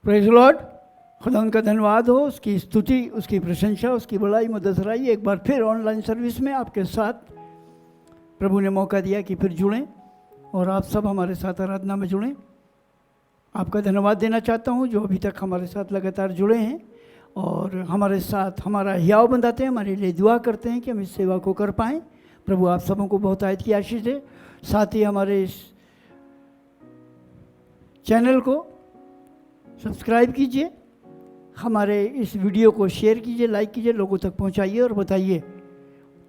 Praise Lord. खुदा उनका धन्यवाद हो, उसकी स्तुति, उसकी प्रशंसा, उसकी बड़ाई मदद रही। एक बार फिर ऑनलाइन सर्विस में आपके साथ प्रभु ने मौका दिया कि फिर जुड़ें और आप सब हमारे साथ आराधना में जुड़ें। आपका धन्यवाद देना चाहता हूं जो अभी तक हमारे साथ लगातार जुड़े हैं और हमारे साथ हमारा हियाव बंधाते हैं, हमारे लिए दुआ करते हैं कि हम इस सेवा को कर पाएँ। प्रभु आप सबों को बहुत आयत की आशीष दे। साथ ही हमारे इस चैनल को सब्सक्राइब कीजिए, हमारे इस वीडियो को शेयर कीजिए, लाइक कीजिए, लोगों तक पहुंचाइए और बताइए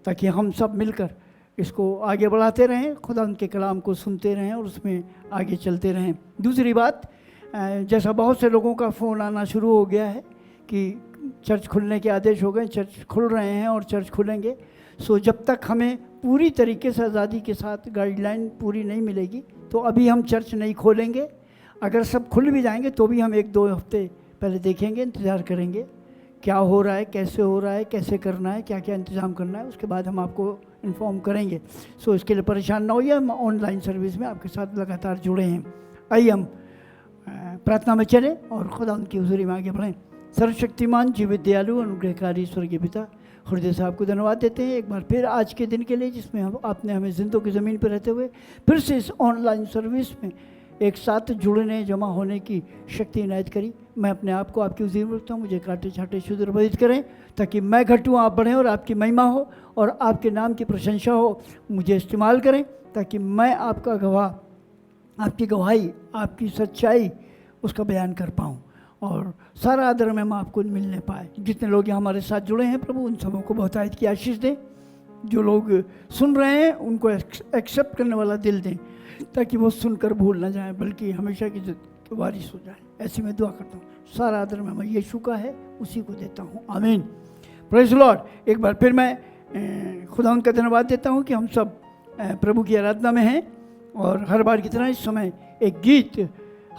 ताकि हम सब मिलकर इसको आगे बढ़ाते रहें, खुदा उनके कलाम को सुनते रहें और उसमें आगे चलते रहें। दूसरी बात, जैसा बहुत से लोगों का फ़ोन आना शुरू हो गया है कि चर्च खुलने के आदेश हो गए, चर्च खुल रहे हैं और चर्च खुलेंगे। सो जब तक हमें पूरी तरीके से आज़ादी के साथ गाइडलाइन पूरी नहीं मिलेगी तो अभी हम चर्च नहीं खोलेंगे। अगर सब खुल भी जाएंगे तो भी हम 1-2 हफ्ते पहले देखेंगे, इंतज़ार करेंगे क्या हो रहा है, कैसे हो रहा है, कैसे करना है, क्या क्या इंतज़ाम करना है, उसके बाद हम आपको इन्फॉर्म करेंगे। सो इसके लिए परेशान ना होइए, हम ऑनलाइन सर्विस में आपके साथ लगातार जुड़े हैं। आइए हम प्रार्थना में चलें और खुदा उनकी हुजूरी में आगे बढ़ें। सर्वशक्तिमान जीवित दयालु अनुग्रहकारी स्वर्गीय पिता, हृदय से आपको धन्यवाद देते हैं एक बार फिर आज के दिन के लिए जिसमें आपने हमें जिंदों की ज़मीन पर रहते हुए फिर से इस ऑनलाइन सर्विस में एक साथ जुड़ने जमा होने की शक्ति इनायत करी। मैं अपने आप को आपकी हुजूरी में रखता हूँ, मुझे काटे छाटे शुद्ध वर्जित करें ताकि मैं घटूँ, आप बढ़ें और आपकी महिमा हो और आपके नाम की प्रशंसा हो। मुझे इस्तेमाल करें ताकि मैं आपका गवाह, आपकी गवाही, आपकी सच्चाई उसका बयान कर पाऊँ और सारा आदर में हम आपको मिलने पाए। जितने लोग यहाँ हमारे साथ जुड़े हैं प्रभु उन सबों को बहुत आयत की आशीष दें। जो लोग सुन रहे हैं उनको एक्सेप्ट करने वाला दिल दें ताकि वो सुनकर भूल ना जाए बल्कि हमेशा की वारिस हो जाए। ऐसी मैं दुआ करता हूँ। सारा आदर में यीशु का है, उसी को देता हूँ, आमीन। Praise Lord. एक बार फिर मैं खुदा उनका धन्यवाद देता हूँ कि हम सब प्रभु की आराधना में हैं और हर बार की तरह इस समय एक गीत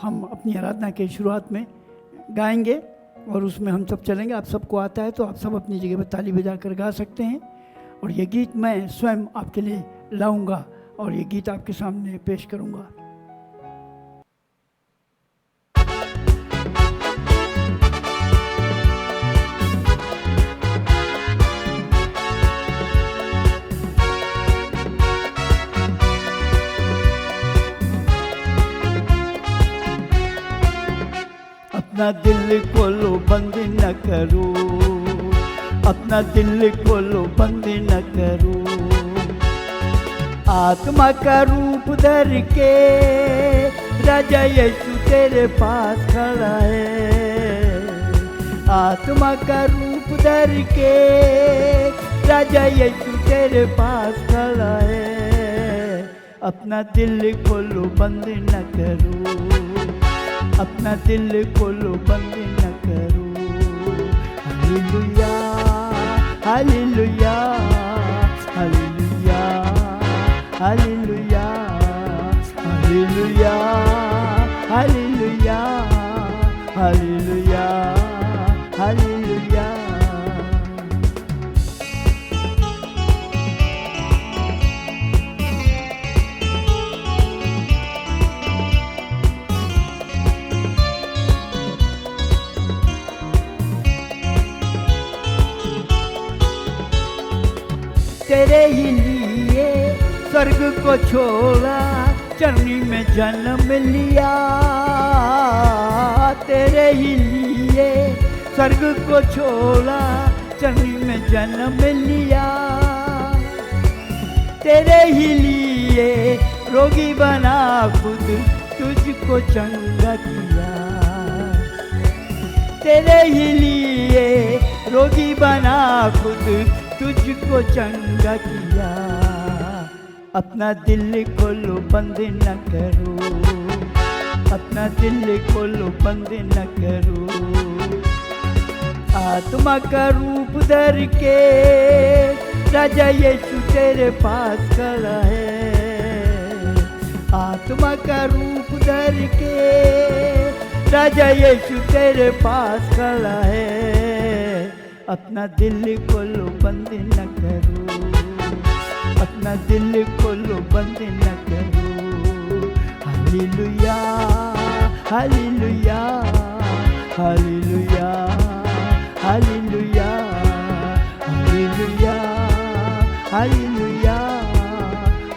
हम अपनी आराधना के शुरुआत में गाएंगे और उसमें हम सब चलेंगे। आप सबको आता है तो आप सब अपनी जगह पर ताली बजा कर गा सकते हैं और ये गीत मैं स्वयं आपके लिए लाऊंगा और ये गीत आपके सामने पेश करूंगा। अपना दिल खोलो बंद न करो, अपना दिल खोलो बंद न करो। आत्मा का रूप धर के राजा यीशु तेरे पास खड़ा है। आत्मा का रूप धर के राजा यीशु तेरे पास खड़ा है। अपना दिल खोलो बंद न करो, अपना दिल खोलो बंद न करो। Hallelujah hallelujah hallelujah hallelujah hallelujah hallelujah hallelujah hallelujah. तेरे ही लिए स्वर्ग को छोड़ा, चरनी में जन्म लिया। तेरे ही लिए स्वर्ग को छोड़ा, चरनी में जन्म लिया। तेरे ही लिए रोगी बना खुद तुझको चंगा किया। तेरे ही लिए रोगी बना खुद तुझको चंगा किया। अपना दिल खोलो बंद न करो, अपना दिल खोलो बंद न करो। आत्मा का रूप धर के राजा यीशु तेरे पास खड़ा है। आत्मा का रूप धर के राजा यीशु तेरे पास खड़ा है। अपना दिल खोलो बंद न करो, अपना दिल खोलो बंद न करो। Hallelujah hallelujah hallelujah hallelujah hallelujah hallelujah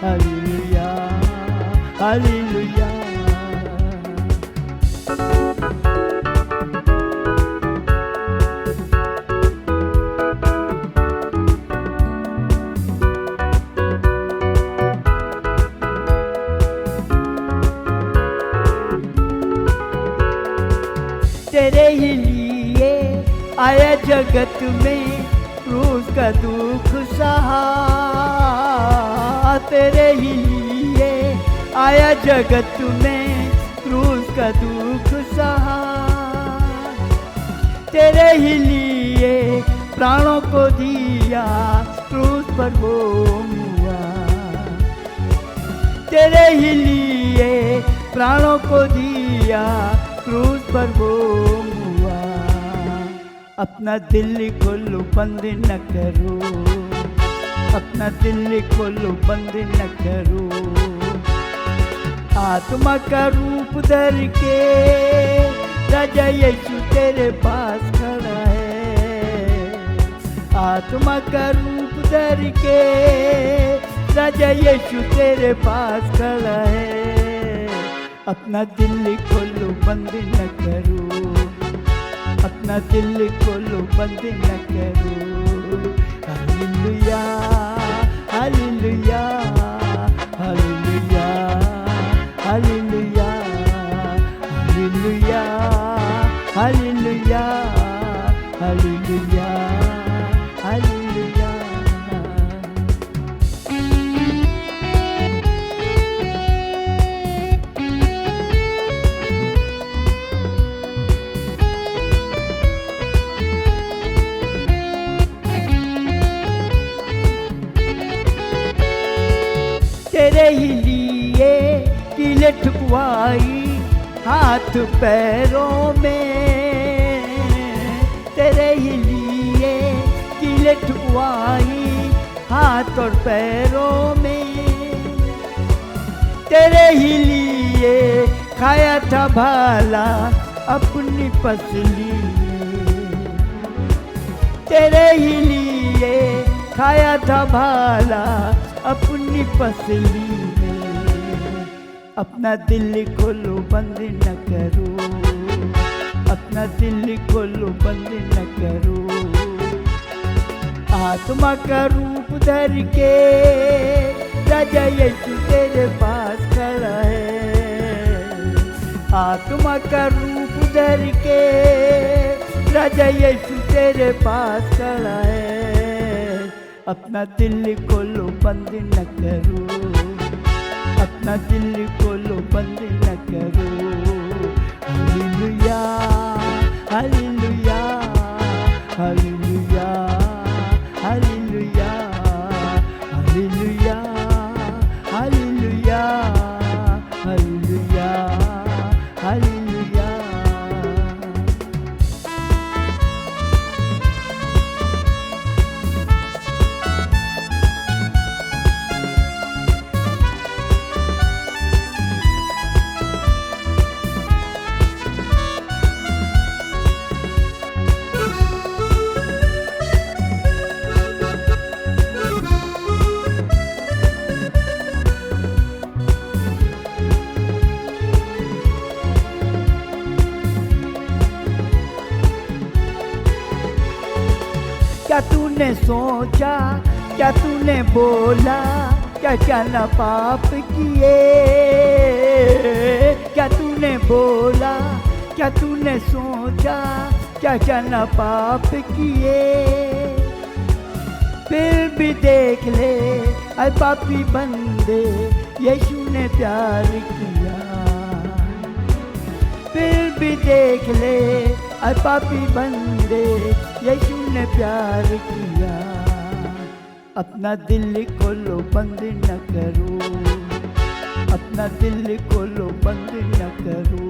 hallelujah hallelujah. तेरे ही लिए आया जगत में क्रूस का दुख सहा, तेरे ही लिए आया जगत में क्रूस का दुख सहा, तेरे ही लिए प्राणों को दिया क्रूस पर वो हुआ, तेरे ही लिए प्राणों को दिया क्रूस पर वो हुआ। अपना दिल खोलो बंद न करो, अपना दिल खोलो बंद न करो, आत्मा का रूप धर के राजा यीशु तेरे पास खड़ा है, आत्मा का रूप धर के राजा यीशु तेरे पास खड़ा है। अपना दिल खोलो बंद न करो, अपना दिल खोलो बंद न करो। Hallelujah hallelujah hallelujah hallelujah hallelujah hallelujah hallelujah hallelujah. तेरे ही लिए कीले ठुकवाई हाथ पैरों में, तेरे ही लिए कीले ठुकवाई हाथ और पैरों में, तेरे ही लिए खाया था भाला अपनी पसली में, तेरे ही लिए खाया था भाला अपनी पसली में। अपना दिल खोलो बंद न करो, अपना दिल खोलो बंद न करो, आत्मा का रूप धर के राजा यीशु तेरे पास खड़ा है, आत्मा का रूप धर के राजा यीशु तेरे पास खड़ा है। अपना दिल खोलो बंद न करो, अपना दिल खोलो बंद न करो। Hallelujah hallelujah hallelujah hallelujah hallelujah hallelujah hallelujah hallelujah. क्या तूने सोचा, क्या तूने बोला, क्या क्या न पाप किए, क्या तूने बोला, क्या तूने सोचा, क्या क्या न पाप किए, फिर भी देख ले ऐ पापी बंदे यीशु ने प्यार किया, फिर भी देख ले ऐ पापी बंदे यीशु ने प्यार किया। अपना दिल खोलो बंद न करो, अपना दिल खोलो बंद न करो,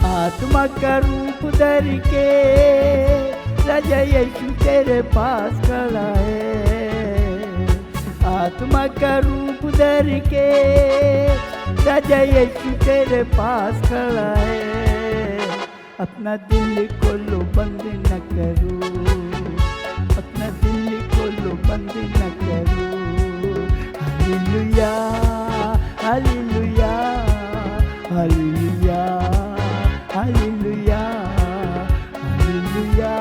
आत्मा का रूप धर के राजा यीशु तेरे पास खड़ा है, आत्मा का रूप धर के राजा यीशु तेरे पास खड़ा है। अपना दिल खोलो बंद न करो, अपना दिल खोलो बंद न करो। Hallelujah hallelujah hallelujah hallelujah hallelujah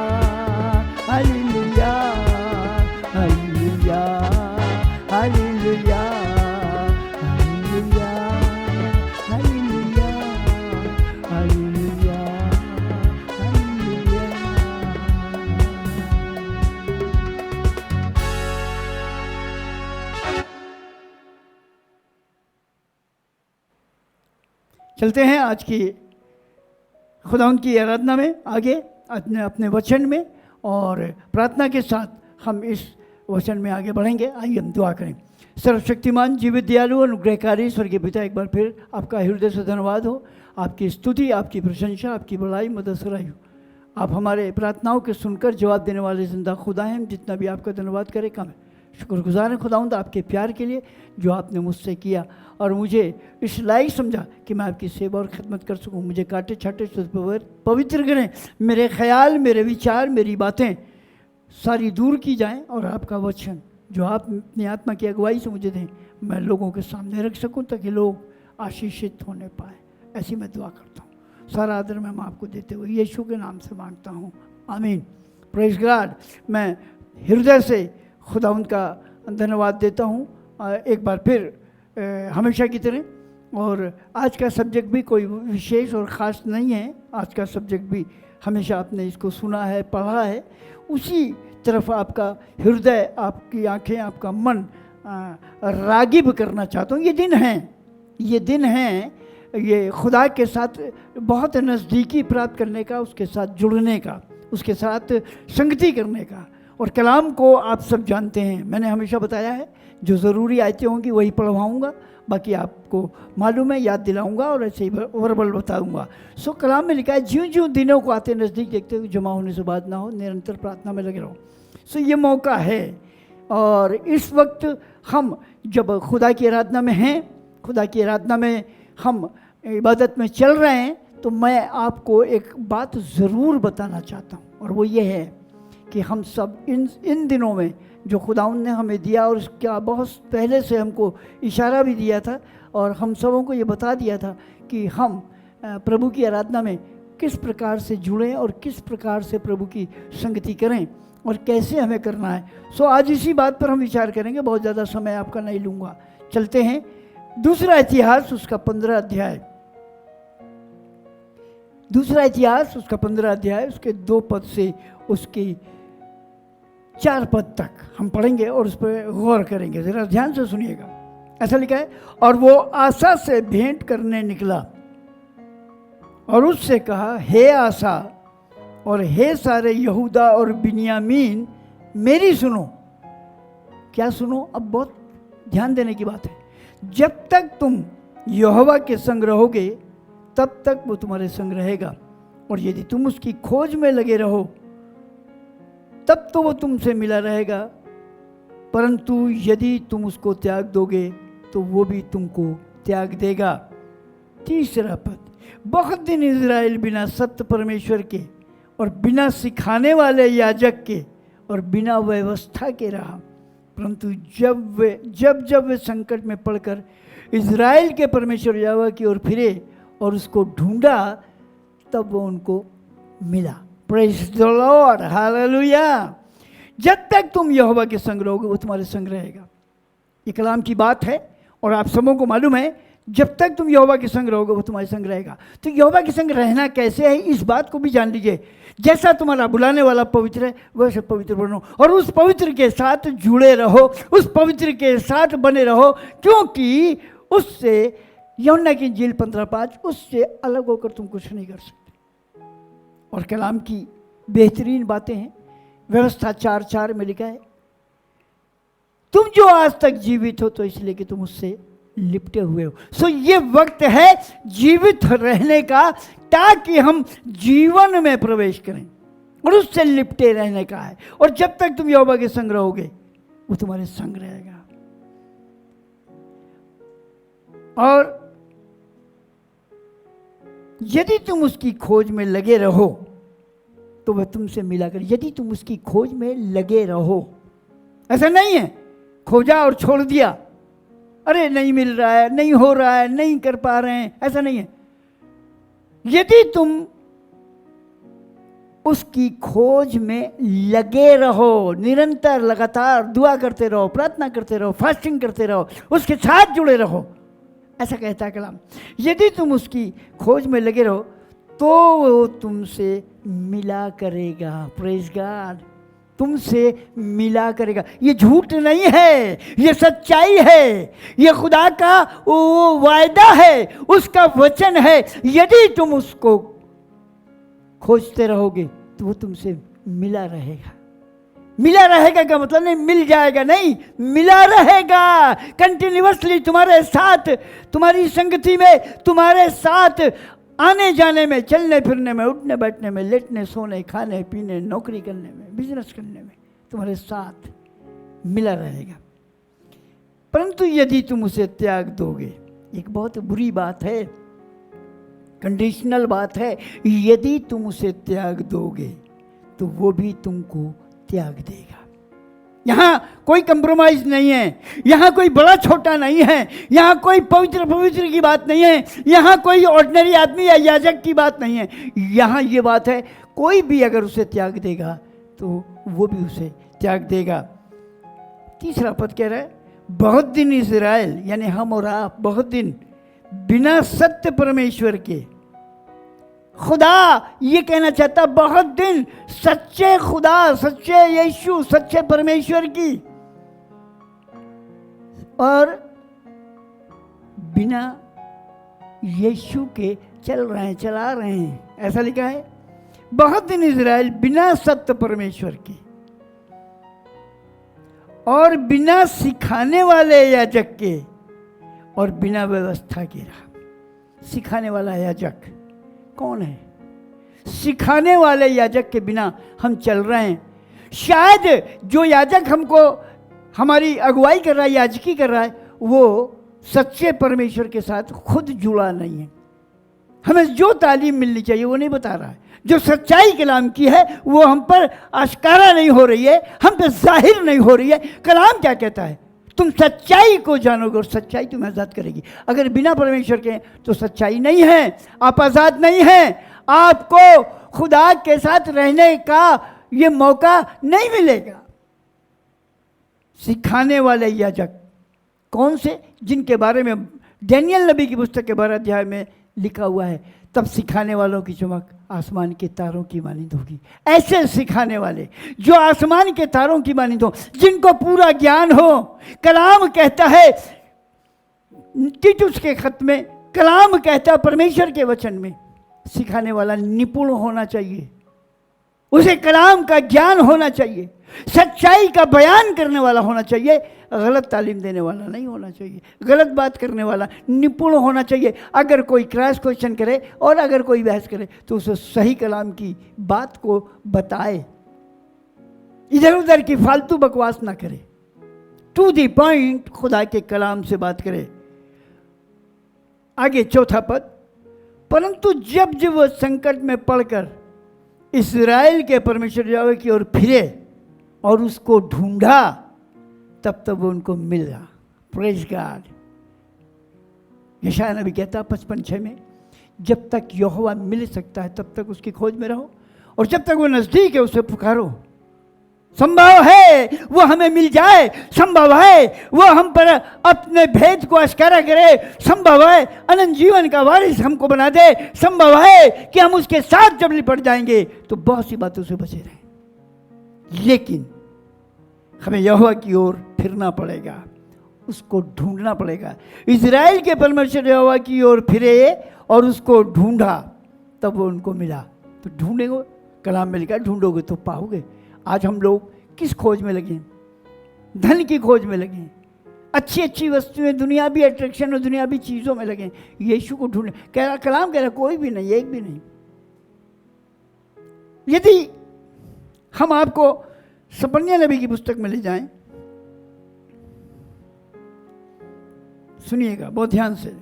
hallelujah hallelujah hallelujah hallelujah hallelujah hallelujah hallelujah. चलते हैं आज की खुदावंद की आराधना में आगे अपने अपने वचन में, और प्रार्थना के साथ हम इस वचन में आगे बढ़ेंगे। आइए हम दुआ करें। सर्वशक्तिमान जीवित दयालु अनुग्रहकारी स्वर्गीय पिता, एक बार फिर आपका हृदय से धन्यवाद हो, आपकी स्तुति, आपकी प्रशंसा, आपकी बड़ाई मदद सराई हो। आप हमारे प्रार्थनाओं के सुनकर जवाब देने वाले जिंदा खुदा हैं। हम जितना भी आपका धन्यवाद करें कम है। शुक्रगुजार हैं खुदावंद आपके प्यार के लिए जो आपने मुझसे किया और मुझे इस लायक समझा कि मैं आपकी सेवा और खिदमत कर सकूं। मुझे काटे छाटे से पवित्र करें, मेरे ख्याल, मेरे विचार, मेरी बातें सारी दूर की जाएं, और आपका वचन जो आप अपनी आत्मा की अगुवाई से मुझे दें, मैं लोगों के सामने रख सकूं ताकि लोग आशीषित होने पाए। ऐसी मैं दुआ करता हूँ। सारा आदर मैं आपको देते हुए यीशु के नाम से मांगता हूँ, आमीन। Praise God. मैं हृदय से खुदावंद का धन्यवाद देता हूँ एक बार फिर हमेशा की तरह। और आज का सब्जेक्ट भी कोई विशेष और ख़ास नहीं है। आज का सब्जेक्ट भी हमेशा आपने इसको सुना है, पढ़ा है, उसी तरफ आपका हृदय, आपकी आंखें, आपका मन रागिब करना चाहता हूँ। ये दिन हैं ये खुदा के साथ बहुत नज़दीकी प्राप्त करने का, उसके साथ जुड़ने का, उसके साथ संगति करने का। और कलाम को आप सब जानते हैं, मैंने हमेशा बताया है, जो ज़रूरी आयतें होंगी वही पढ़वाऊँगा, बाकी आपको मालूम है, याद दिलाऊंगा और ऐसे ही वर्बल बताऊंगा। सो कलाम में लिखा है, ज्यों ज्यों दिनों को आते नज़दीक देखते हुए जमा होने से बात ना हो, निरंतर प्रार्थना में लगे रहो। सो ये मौका है, और इस वक्त हम जब खुदा की आराधना में हैं, खुदा की आराधना में हम इबादत में चल रहे हैं, तो मैं आपको एक बात ज़रूर बताना चाहता हूँ, और वो ये है कि हम सब इन दिनों में जो खुदावंद ने हमें दिया, और उसका बहुत पहले से हमको इशारा भी दिया था, और हम सबों को ये बता दिया था कि हम प्रभु की आराधना में किस प्रकार से जुड़ें और किस प्रकार से प्रभु की संगति करें और कैसे हमें करना है। सो आज इसी बात पर हम विचार करेंगे, बहुत ज़्यादा समय आपका नहीं लूँगा। चलते हैं दूसरा इतिहास उसका 15 अध्याय, दूसरा इतिहास उसका 15 अध्याय, उसके 2 पद से उसकी 4 पद तक हम पढ़ेंगे और उस पर गौर करेंगे। ज़रा ध्यान से सुनिएगा। ऐसा लिखा है, और वो आसा से भेंट करने निकला और उससे कहा, हे आसा और हे सारे यहूदा और बिन्यामीन, मेरी सुनो। क्या सुनो? अब बहुत ध्यान देने की बात है। जब तक तुम यहोवा के संग रहोगे तब तक वो तुम्हारे संग रहेगा, और यदि तुम उसकी खोज में लगे रहो तब तो वो तुमसे मिला रहेगा, परंतु यदि तुम उसको त्याग दोगे तो वो भी तुमको त्याग देगा। 3 पद, बहुत दिन इज़राइल बिना सत्य परमेश्वर के और बिना सिखाने वाले याजक के और बिना व्यवस्था के रहा, परंतु जब वे संकट में पड़कर इज़राइल के परमेश्वर यहोवा की ओर फिरे और उसको ढूंढा, तब वो उनको मिला। Praise the Lord, hallelujah. जब तक तुम यहोवा के संग रहोगे वो तुम्हारे संग रहेगा। ये कलाम की बात है, और आप सबों को मालूम है, जब तक तुम यहोवा के संग रहोगे वो तुम्हारे संग रहेगा। तो यहोवा के संग रहना कैसे है, इस बात को भी जान लीजिए। जैसा तुम्हारा बुलाने वाला पवित्र है, वैसे पवित्र बनो, और उस पवित्र के साथ जुड़े रहो, उस पवित्र के साथ बने रहो, क्योंकि उससे, यूहन्ना की इंजील 15:5, उससे अलग होकर तुम कुछ नहीं कर सकते। और कलाम की बेहतरीन बातें हैं। व्यवस्था 4:4 में लिखा है, तुम जो आज तक जीवित हो तो इसलिए कि तुम उससे लिपटे हुए हो। सो ये वक्त है जीवित रहने का, ताकि हम जीवन में प्रवेश करें, और उससे लिपटे रहने का है। और जब तक तुम यहोवा के संग रहोगे वो तुम्हारे संग रहेगा। और यदि तुम उसकी खोज में लगे रहो तो वह तुमसे मिला कर। यदि तुम उसकी खोज में लगे रहो, ऐसा नहीं है खोजा और छोड़ दिया, अरे नहीं मिल रहा है, नहीं हो रहा है, नहीं कर पा रहे हैं, ऐसा नहीं है। यदि तुम उसकी खोज में लगे रहो, निरंतर लगातार दुआ करते रहो, प्रार्थना करते रहो, फास्टिंग करते रहो, उसके साथ जुड़े रहो, ऐसा कहता है कलाम। यदि तुम उसकी खोज में लगे रहो तो वो तुमसे मिला करेगा। प्रेज गॉड, तुमसे मिला करेगा। ये झूठ नहीं है, ये सच्चाई है, ये खुदा का वो वायदा है, उसका वचन है। यदि तुम उसको खोजते रहोगे तो वो तुमसे मिला रहेगा। मिला रहेगा का मतलब नहीं मिल जाएगा, नहीं, मिला रहेगा कंटिन्यूअसली तुम्हारे साथ, तुम्हारी संगति में, तुम्हारे साथ आने जाने में, चलने फिरने में, उठने बैठने में, लेटने सोने, खाने पीने, नौकरी करने में, बिजनेस करने में, तुम्हारे साथ मिला रहेगा। परंतु यदि तुम उसे त्याग दोगे, एक बहुत बुरी बात है, कंडीशनल बात है, यदि तुम उसे त्याग दोगे तो वो भी तुमको त्याग देगा। यहां कोई कंप्रोमाइज नहीं है, यहां कोई बड़ा छोटा नहीं है, यहां कोई पवित्र पवित्र की बात नहीं है, यहां कोई ऑर्डिनरी आदमी या याजक की बात नहीं है। यहां ये बात है, कोई भी अगर उसे त्याग देगा तो वो भी उसे त्याग देगा। तीसरा पद कह रहा है, बहुत दिन इस्राएल यानी हम और आप, बहुत दिन बिना सत्य परमेश्वर के, खुदा ये कहना चाहता बहुत दिन सच्चे खुदा, सच्चे यीशु, सच्चे परमेश्वर की, और बिना यीशु के चल रहे हैं, चला रहे हैं, ऐसा लिखा है। बहुत दिन इज़राइल बिना सत्य परमेश्वर के और बिना सिखाने वाले याजक के और बिना व्यवस्था के रहा। सिखाने वाला याजक कौन है? सिखाने वाले याजक के बिना हम चल रहे हैं। शायद जो याजक हमको हमारी अगुवाई कर रहा है, याजकी कर रहा है, वो सच्चे परमेश्वर के साथ खुद जुड़ा नहीं है। हमें जो तालीम मिलनी चाहिए वो नहीं बता रहा है। जो सच्चाई कलाम की है वो हम पर आश्कारा नहीं हो रही है, हम पे जाहिर नहीं हो रही है। कलाम क्या कहता है? तुम सच्चाई को जानोगे और सच्चाई तुम्हें आज़ाद करेगी। अगर बिना परमेश्वर के तो सच्चाई नहीं है, आप आज़ाद नहीं हैं, आपको खुदा के साथ रहने का ये मौका नहीं मिलेगा। सिखाने वाले याजक कौन से? जिनके बारे में डैनियल नबी की पुस्तक के 12 अध्याय में लिखा हुआ है, तब सिखाने वालों की चमक आसमान के तारों की मानिंद होगी। ऐसे सिखाने वाले जो आसमान के तारों की मानिंद हो, जिनको पूरा ज्ञान हो। कलाम कहता है तीतुस के खत में, कलाम कहता है परमेश्वर के वचन में, सिखाने वाला निपुण होना चाहिए, उसे कलाम का ज्ञान होना चाहिए, सच्चाई का बयान करने वाला होना चाहिए, गलत तालीम देने वाला नहीं होना चाहिए, गलत बात करने वाला निपुण होना चाहिए। अगर कोई क्रॉस क्वेश्चन करे और अगर कोई बहस करे तो उसे सही कलाम की बात को बताए, इधर उधर की फालतू बकवास ना करे, टू द पॉइंट खुदा के कलाम से बात करे। आगे चौथा पद, परंतु जब जब वह संकट में पड़कर इस्राएल के परमेश्वर यहोवा की ओर फिरे और उसको ढूंढा, तब तब वो उनको मिला। Praise God. यशायाह नबी कहता 55:6 में, जब तक यहोवा मिल सकता है तब तक उसकी खोज में रहो, और जब तक वो नजदीक है उसे पुकारो। संभव है वो हमें मिल जाए, संभव है वो हम पर अपने भेद को आश्कारा करे, संभव है अनंत जीवन का वारिस हमको बना दे, संभव है कि हम उसके साथ जब लिपट जाएंगे तो बहुत सी बातों से बचे रहें। लेकिन हमें यहोवा की ओर फिरना पड़ेगा, उसको ढूंढना पड़ेगा। इज़राइल के परमेश्वर यहोवा की ओर फिरे और उसको ढूंढा, तब वो उनको मिला। तो ढूंढेंगे, कलाम में लिखा ढूंढोगे तो पाओगे। आज हम लोग किस खोज में लगे? धन की खोज में लगे, अच्छी अच्छी वस्तुएं, दुनियावी अट्रैक्शन और दुनियावी चीज़ों में लगे। यीशु को ढूंढे, कह रहा कलाम कह रहा कोई भी नहीं, एक भी नहीं। यदि हम आपको सपन्या नबी की पुस्तक में ले जाएं, सुनिएगा बहुत ध्यान से।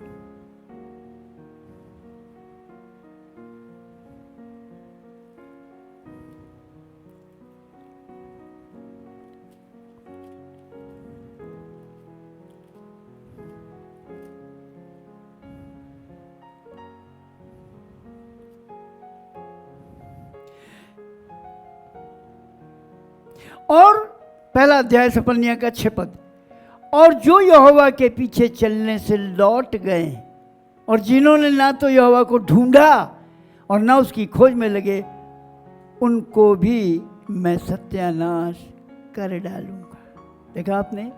और पहला अध्याय सपन्या का 6 पद, और जो यहोवा के पीछे चलने से लौट गए और जिन्होंने ना तो यहोवा को ढूंढा और ना उसकी खोज में लगे, उनको भी मैं सत्यानाश कर डालूंगा। देखा आपने?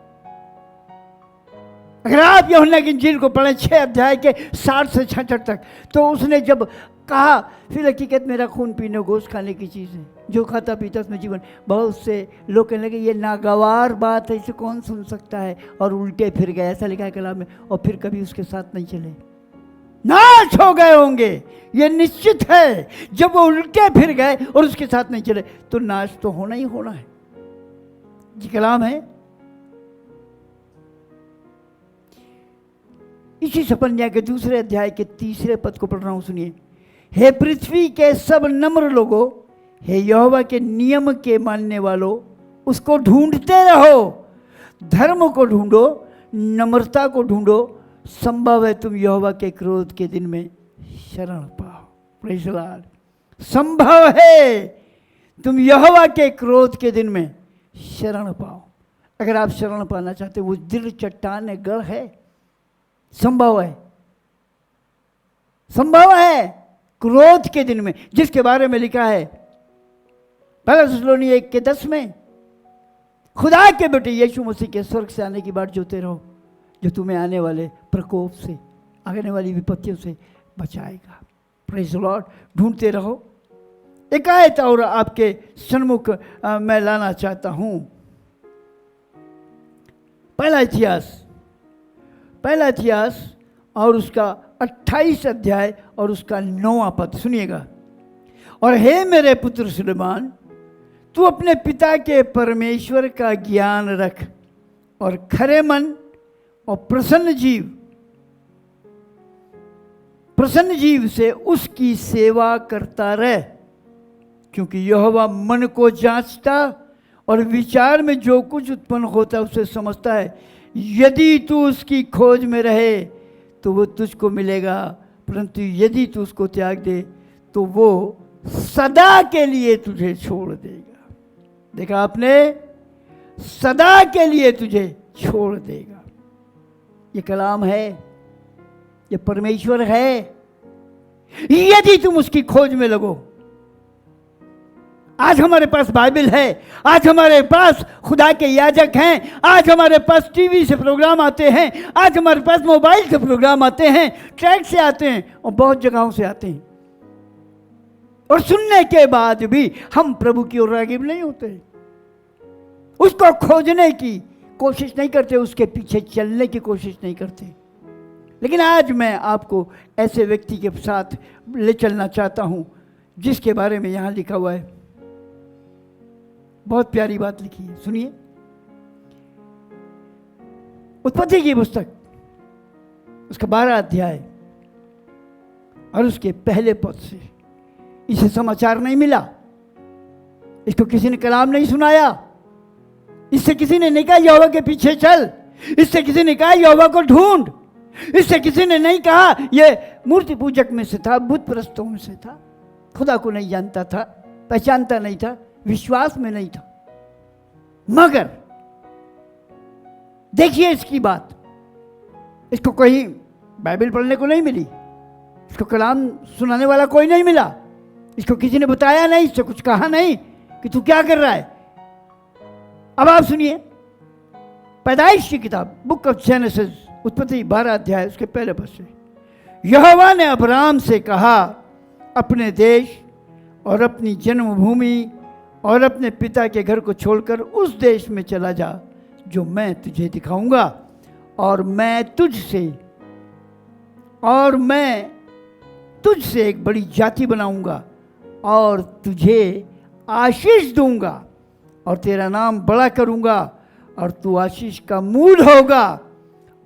अगर आप यूहन्ना की इंजील को पढ़ें 6 अध्याय के 60 से 66 तक, तो उसने जब कहा फिर हकीकत मेरा खून पीने गोश्त खाने की चीज़ है, जो खाता पीता उसमें जीवन, बहुत से लोग कहने लगे ये नागवार बात है, इसे कौन सुन सकता है, और उल्टे फिर गए, ऐसा लिखा है कलाम में, और फिर कभी उसके साथ नहीं चले, नाश हो गए होंगे। ये निश्चित है, जब वो उल्टे फिर गए और उसके साथ नहीं चले तो नाश तो होना ही होना है। जी कलाम है। इसी सपन्या के 2 अध्याय के 3 पद को पढ़ रहा हूं, सुनिए। हे पृथ्वी के सब नम्र लोगों, हे यहोवा के नियम के मानने वालों, उसको ढूंढते रहो, धर्म को ढूंढो, नम्रता को ढूंढो, संभव है तुम यहोवा के क्रोध के दिन में शरण पाओ। Praise the Lord. संभव है तुम यहोवा के क्रोध के दिन में शरण पाओ। अगर आप शरण पाना चाहते हो, वो दृढ़ चट्टान है, गढ़ है, संभव है, संभव है क्रोध के दिन में, जिसके बारे में लिखा है पहला थिस्सलुनीकि 1:10 में, खुदा के बेटे यीशु मसीह के स्वर्ग से आने की बाट जोते रहो, जो तुम्हें आने वाले प्रकोप से, आने वाली विपत्तियों से बचाएगा। Praise the Lord. ढूंढते रहो। एक आयत और आपके सन्मुख मैं लाना चाहता हूं। पहला इतिहास और उसका 28 अध्याय और उसका 9वां पद सुनिएगा। और हे मेरे पुत्र सुलेमान, तू अपने पिता के परमेश्वर का ज्ञान रख और खरे मन और प्रसन्न जीव से उसकी सेवा करता रह, क्योंकि यहोवा मन को जांचता और विचार में जो कुछ उत्पन्न होता है उसे समझता है। यदि तू उसकी खोज में रहे तो वो तुझको मिलेगा, परंतु यदि तू उसको त्याग दे तो वो सदा के लिए तुझे छोड़ देगा। देखा आपने? सदा के लिए तुझे छोड़ देगा। ये कलाम है, ये परमेश्वर है। यदि तुम उसकी खोज में लगो। आज हमारे पास बाइबल है, आज हमारे पास खुदा के याजक हैं, आज हमारे पास टीवी से प्रोग्राम आते हैं, आज हमारे पास मोबाइल से प्रोग्राम आते हैं, ट्रैक से आते हैं और बहुत जगहों से आते हैं, और सुनने के बाद भी हम प्रभु की ओर राग़िब नहीं होते, उसको खोजने की कोशिश नहीं करते, उसके पीछे चलने की कोशिश नहीं करते। लेकिन आज मैं आपको ऐसे व्यक्ति के साथ ले चलना चाहता हूं जिसके बारे में यहां लिखा हुआ है। बहुत प्यारी बात लिखी है, सुनिए। उत्पत्ति की पुस्तक उसका 12 अध्याय और उसके पहले पद से, इसे समाचार नहीं मिला, इसको किसी ने कलाम नहीं सुनाया, इससे किसी ने नहीं कहा यहोवा के पीछे चल, इससे किसी ने कहा यहोवा को ढूंढ, इससे किसी ने नहीं कहा ये मूर्ति पूजक में से था, बुत परस्तों में से था, खुदा को नहीं जानता था, पहचानता नहीं था, विश्वास में नहीं था। मगर देखिए इसकी बात, इसको कहीं बाइबल पढ़ने को नहीं मिली, इसको कलाम सुनाने वाला कोई नहीं मिला, इसको किसी ने बताया नहीं, इससे कुछ कहा नहीं कि तू क्या कर रहा है। अब आप सुनिए, पैदाइश की किताब, बुक ऑफ जेनेसिस, उत्पत्ति 12 अध्याय उसके पहले पद से, यहोवा ने अब्राम से कहा, अपने देश और अपनी जन्मभूमि और अपने पिता के घर को छोड़कर उस देश में चला जा जो मैं तुझे दिखाऊंगा, और मैं तुझसे एक बड़ी जाति बनाऊंगा और तुझे आशीष दूंगा और तेरा नाम बड़ा करूंगा और तू आशीष का मूल होगा,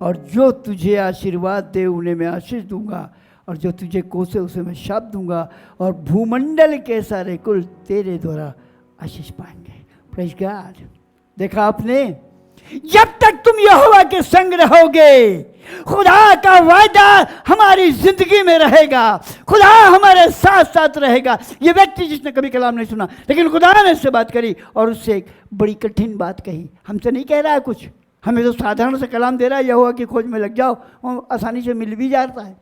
और जो तुझे आशीर्वाद दे उन्हें मैं आशीष दूंगा, और जो तुझे कोसे उसे मैं शाप दूंगा, और भूमंडल के सारे कुल तेरे द्वारा आशीष पाएंगे। Praise God. देखा आपने, जब तक तुम यहोवा के संग रहोगे, खुदा का वायदा हमारी जिंदगी में रहेगा, खुदा हमारे साथ साथ रहेगा। ये व्यक्ति जिसने कभी कलाम नहीं सुना, लेकिन खुदा ने उससे बात करी और उससे एक बड़ी कठिन बात कही। हमसे नहीं कह रहा है कुछ, हमें तो साधारण से कलाम दे रहा है, यहोवा की खोज में लग जाओ, और आसानी से मिल भी जाता है।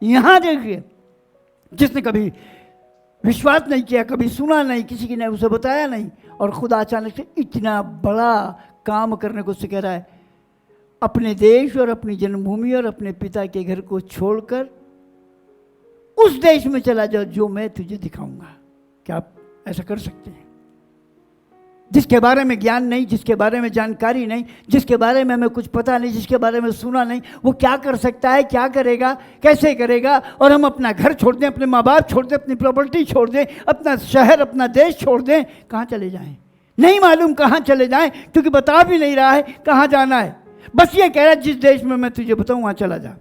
यहाँ देखिए, जिसने कभी विश्वास नहीं किया, कभी सुना नहीं, किसी ने उसे बताया नहीं, और खुदा अचानक से इतना बड़ा काम करने को उससे कह रहा है, अपने देश और अपनी जन्मभूमि और अपने पिता के घर को छोड़कर उस देश में चला जाओ जो मैं तुझे दिखाऊंगा। क्या आप ऐसा कर सकते हैं? जिसके बारे में ज्ञान नहीं, जिसके बारे में जानकारी नहीं, जिसके बारे में हमें कुछ पता नहीं, जिसके बारे में सुना नहीं, वो क्या कर सकता है, क्या करेगा, कैसे करेगा? और हम अपना घर छोड़ दें, अपने माँ बाप छोड़ दें, अपनी प्रॉपर्टी छोड़ दें, अपना शहर, अपना देश छोड़ दें, कहाँ चले जाएं? नहीं मालूम कहाँ चले जाएं, क्योंकि बता भी नहीं रहा है कहाँ जाना है। बस ये कह रहा है जिस देश में मैं तुझे बताऊं वहां चला जा,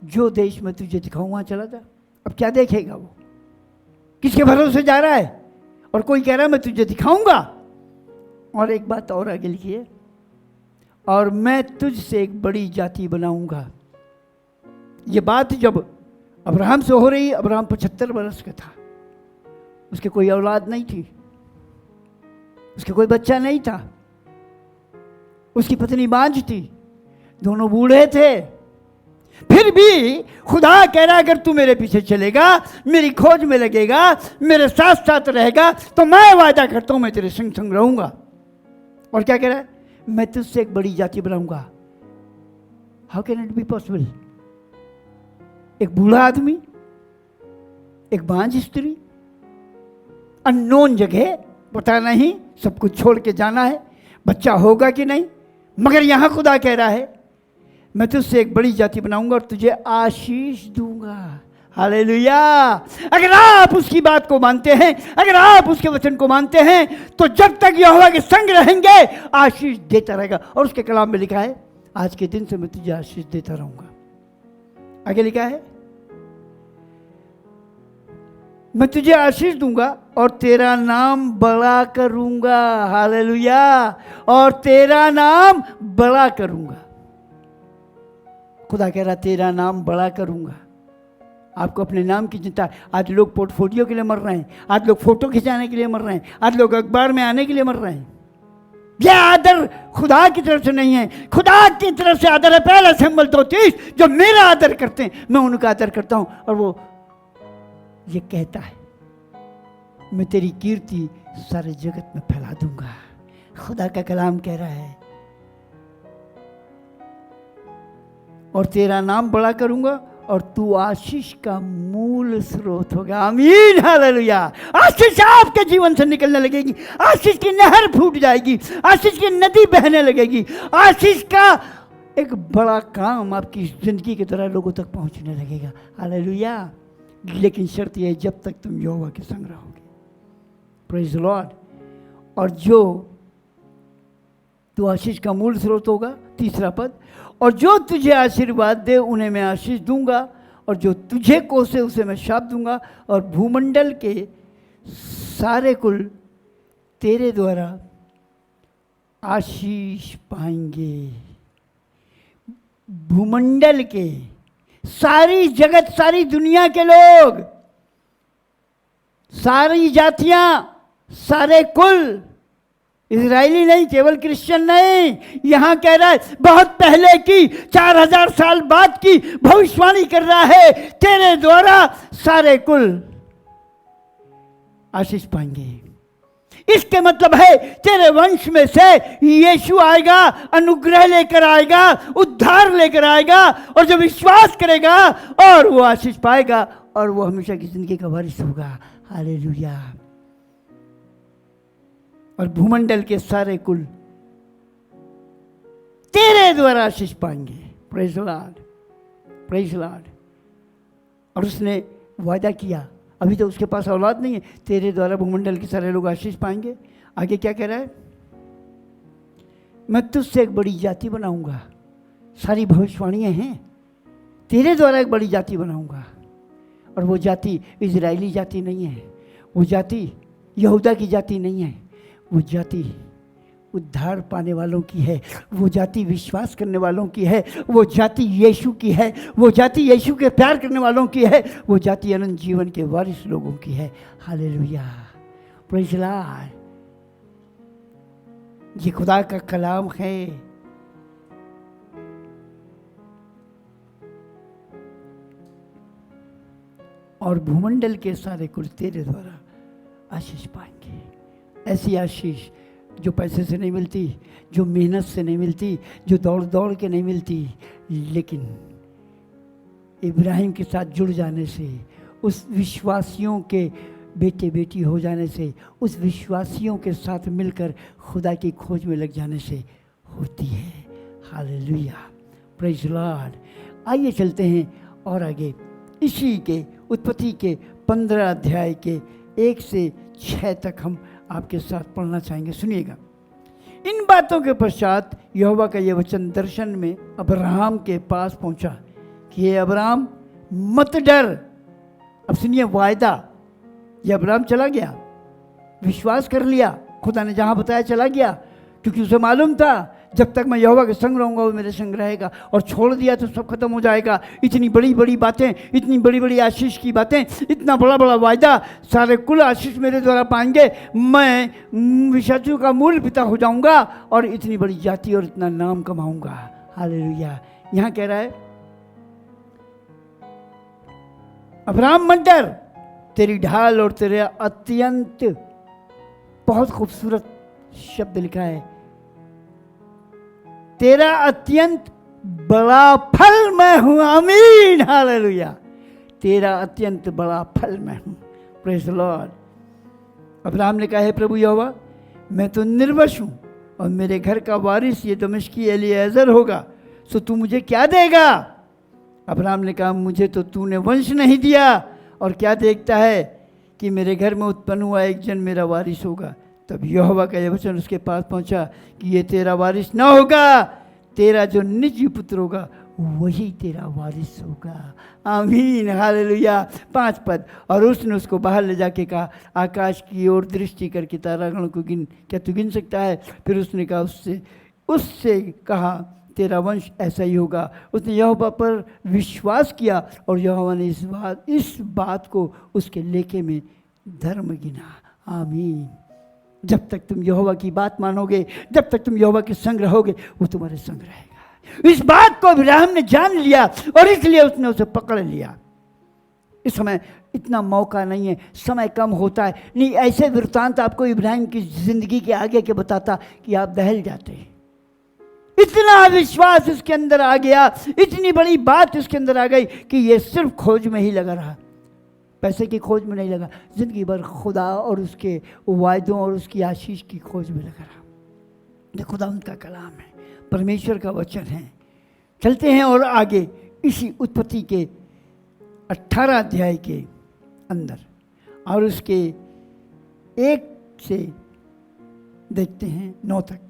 जो देश में तुझे दिखाऊं वहां चला जा। अब क्या देखेगा वो? किसके भरोसे जा रहा है? और कोई कह रहा है मैं तुझे दिखाऊंगा। और एक बात और आगे लिखिए, और मैं तुझसे एक बड़ी जाति बनाऊंगा। ये बात जब अब्राहम से हो रही, अब्राहम 75 वर्ष का था, उसके कोई औलाद नहीं थी, उसके कोई बच्चा नहीं था, उसकी पत्नी बांझ थी, दोनों बूढ़े थे। फिर भी खुदा कह रहा अगर तू मेरे पीछे चलेगा, मेरी खोज में लगेगा, मेरे साथ साथ रहेगा, तो मैं वादा करता हूं मैं तेरे संग संग रहूंगा। और क्या कह रहा है? मैं तुझसे एक बड़ी जाति बनाऊंगा। How can it be possible? एक बूढ़ा आदमी, एक बांझ स्त्री, अननोन जगह, पता नहीं, सब कुछ छोड़ के जाना है, बच्चा होगा कि नहीं, मगर यहां खुदा कह रहा है मैं तुझसे एक बड़ी जाति बनाऊंगा और तुझे आशीष दूंगा। हालेलुया! अगर आप उसकी बात को मानते हैं, अगर आप उसके वचन को मानते हैं, तो जब तक यहोवा के संग रहेंगे आशीष देता रहेगा। और उसके कलाम में लिखा है आज के दिन से मैं तुझे आशीष देता रहूंगा। आगे लिखा है मैं तुझे आशीष दूंगा और तेरा नाम बड़ा करूंगा। हालेलुया! और तेरा नाम बड़ा करूंगा। खुदा कह रहा तेरा नाम बड़ा करूंगा। आपको अपने नाम की चिंता है। आज लोग पोर्टफोलियो के लिए मर रहे हैं, आज लोग फोटो खिंचाने के लिए मर रहे हैं, आज लोग अखबार में आने के लिए मर रहे हैं। यह आदर खुदा की तरफ से नहीं है। खुदा की तरफ से आदर है। पहला शमूएल 2:30, जो मेरा आदर करते हैं मैं उनका आदर करता हूं। और वो ये कहता है मैं तेरी कीर्ति सारे जगत में फैला दूंगा। खुदा का कलाम कह रहा है और तेरा नाम बड़ा करूंगा और तू आशीष का मूल स्रोत होगा। आमीन, हालेलुया। आशीष आपके जीवन से निकलने लगेगी, आशीष की नहर फूट जाएगी, आशीष की नदी बहने लगेगी, आशीष का एक बड़ा काम आपकी जिंदगी के द्वारा लोगों तक पहुंचने लगेगा। हालेलुया। लेकिन शर्त यह है जब तक तुम यहोवा के संग रहोगे। Praise the Lord. और जो तू आशीष का मूल स्रोत होगा, तीसरा पद, और जो तुझे आशीर्वाद दे उन्हें मैं आशीष दूंगा, और जो तुझे कोसे उसे मैं शाप दूंगा, और भूमंडल के सारे कुल तेरे द्वारा आशीष पाएंगे। भूमंडल के सारी जगत, सारी दुनिया के लोग, सारी जातियां, सारे कुल, इजरायली नहीं, केवल क्रिश्चियन नहीं, यहां कह रहा है बहुत पहले की, 4000 साल बाद की भविष्यवाणी कर रहा है तेरे द्वारा सारे कुल आशीष पाएंगे। इसके मतलब है तेरे वंश में से यीशु आएगा, अनुग्रह लेकर आएगा, उद्धार लेकर आएगा, और जो विश्वास करेगा और वो आशीष पाएगा और वो हमेशा की जिंदगी का वारिस होगा। हालेलुया। और भूमंडल के सारे कुल तेरे द्वारा आशीष पाएंगे। Praise the Lord, praise the Lord. और उसने वादा किया, अभी तो उसके पास औलाद नहीं है, तेरे द्वारा भूमंडल के सारे लोग आशीष पाएंगे। आगे क्या कह रहा है? मैं तुझसे एक बड़ी जाति बनाऊंगा। सारी भविष्यवाणियां हैं, तेरे द्वारा एक बड़ी जाति बनाऊंगा। और वो जाति इजरायली जाति नहीं है, वो जाति यहूदा की जाति नहीं है, वो जाति उद्धार पाने वालों की है, वो जाति विश्वास करने वालों की है, वो जाति यीशु की है, वो जाति यीशु के प्यार करने वालों की है, वो जाति अनंत जीवन के वारिस लोगों की है। Hallelujah, praise the Lord. ये खुदा का कलाम है। और भूमंडल के सारे कुल तेरे द्वारा आशीष पाएंगे। ऐसी आशीष जो पैसे से नहीं मिलती, जो मेहनत से नहीं मिलती, जो दौड़ दौड़ के नहीं मिलती, लेकिन इब्राहिम के साथ जुड़ जाने से, उस विश्वासियों के बेटे बेटी हो जाने से, उस विश्वासियों के साथ मिलकर खुदा की खोज में लग जाने से होती है। Hallelujah, praise the Lord. आइए चलते हैं और आगे इसी के उत्पत्ति के 15 अध्याय के 1 से 6 तक हम आपके साथ पढ़ना चाहेंगे। सुनिएगा। इन बातों के पश्चात यहोवा का यह वचन दर्शन में अब्राहम के पास पहुंचा कि हे अब्राहम, मत डर। अब सुनिए वायदा। ये अब्राहम चला गया, विश्वास कर लिया, खुदा ने जहां बताया चला गया, क्योंकि उसे मालूम था जब तक मैं यहोवा के संग रहूंगा वो मेरे संग रहेगा, और छोड़ दिया तो सब खत्म हो जाएगा। इतनी बड़ी बड़ी बातें, इतनी बड़ी बड़ी आशीष की बातें, इतना बड़ा बड़ा वायदा, सारे कुल आशीष मेरे द्वारा पाएंगे, मैं विश्वासियों का मूल पिता हो जाऊंगा और इतनी बड़ी जाति और इतना नाम कमाऊंगा। हालेलुया। यहां कह रहा है अब्राहम मत डर, तेरी ढाल और तेरे अत्यंत, बहुत खूबसूरत शब्द लिखा है, तेरा अत्यंत बड़ा फल मैं हूं। आमीन, हालेलुया। तेरा अत्यंत बड़ा फल मैं हूं। Praise the Lord. अब्राहम ने कहा है प्रभु यहोवा, मैं तो निर्वंश हूं और मेरे घर का वारिस ये दमिश्की एलीएज़र होगा, सो तू मुझे क्या देगा? अब्राहम ने कहा, मुझे तो तूने वंश नहीं दिया, और क्या देखता है कि मेरे घर में उत्पन्न हुआ एक जन मेरा वारिस होगा। तब यहोवा का यह वचन उसके पास पहुंचा कि ये तेरा वारिस न होगा, तेरा जो निजी पुत्र होगा वही तेरा वारिस होगा। आमीन, हालेलुया। 5 पद। और उसने उसको बाहर ले जाके कहा, आकाश की ओर दृष्टि करके तारागणों को गिन, क्या तू गिन सकता है? फिर उसने कहा, उससे कहा, तेरा वंश ऐसा ही होगा। उसने यहोवा पर विश्वास किया और यहोवा ने इस बात को उसके लेखे में धर्म गिना। आमीन। जब तक तुम यहोवा की बात मानोगे, जब तक तुम यहोवा के संग रहोगे, वो तुम्हारे संग रहेगा। इस बात को अब्राहम ने जान लिया और इसलिए उसने उसे पकड़ लिया। इस समय इतना मौका नहीं है, समय कम होता है। नहीं, ऐसे वृत्तांत आपको इब्राहिम की जिंदगी के आगे के बताता कि आप दहल जाते हैं। इतना विश्वास इसके अंदर आ गया, इतनी बड़ी बात इसके अंदर आ गई कि ये सिर्फ खोज में ही लगा रहा, पैसे की खोज में नहीं लगा, जिंदगी भर खुदा और उसके वायदों और उसकी आशीष की खोज में लगा रहा। ये खुदा उनका कलाम है, परमेश्वर का वचन है। चलते हैं और आगे इसी उत्पत्ति के 18 अध्याय के अंदर और उसके 1 से देखते हैं 9 तक।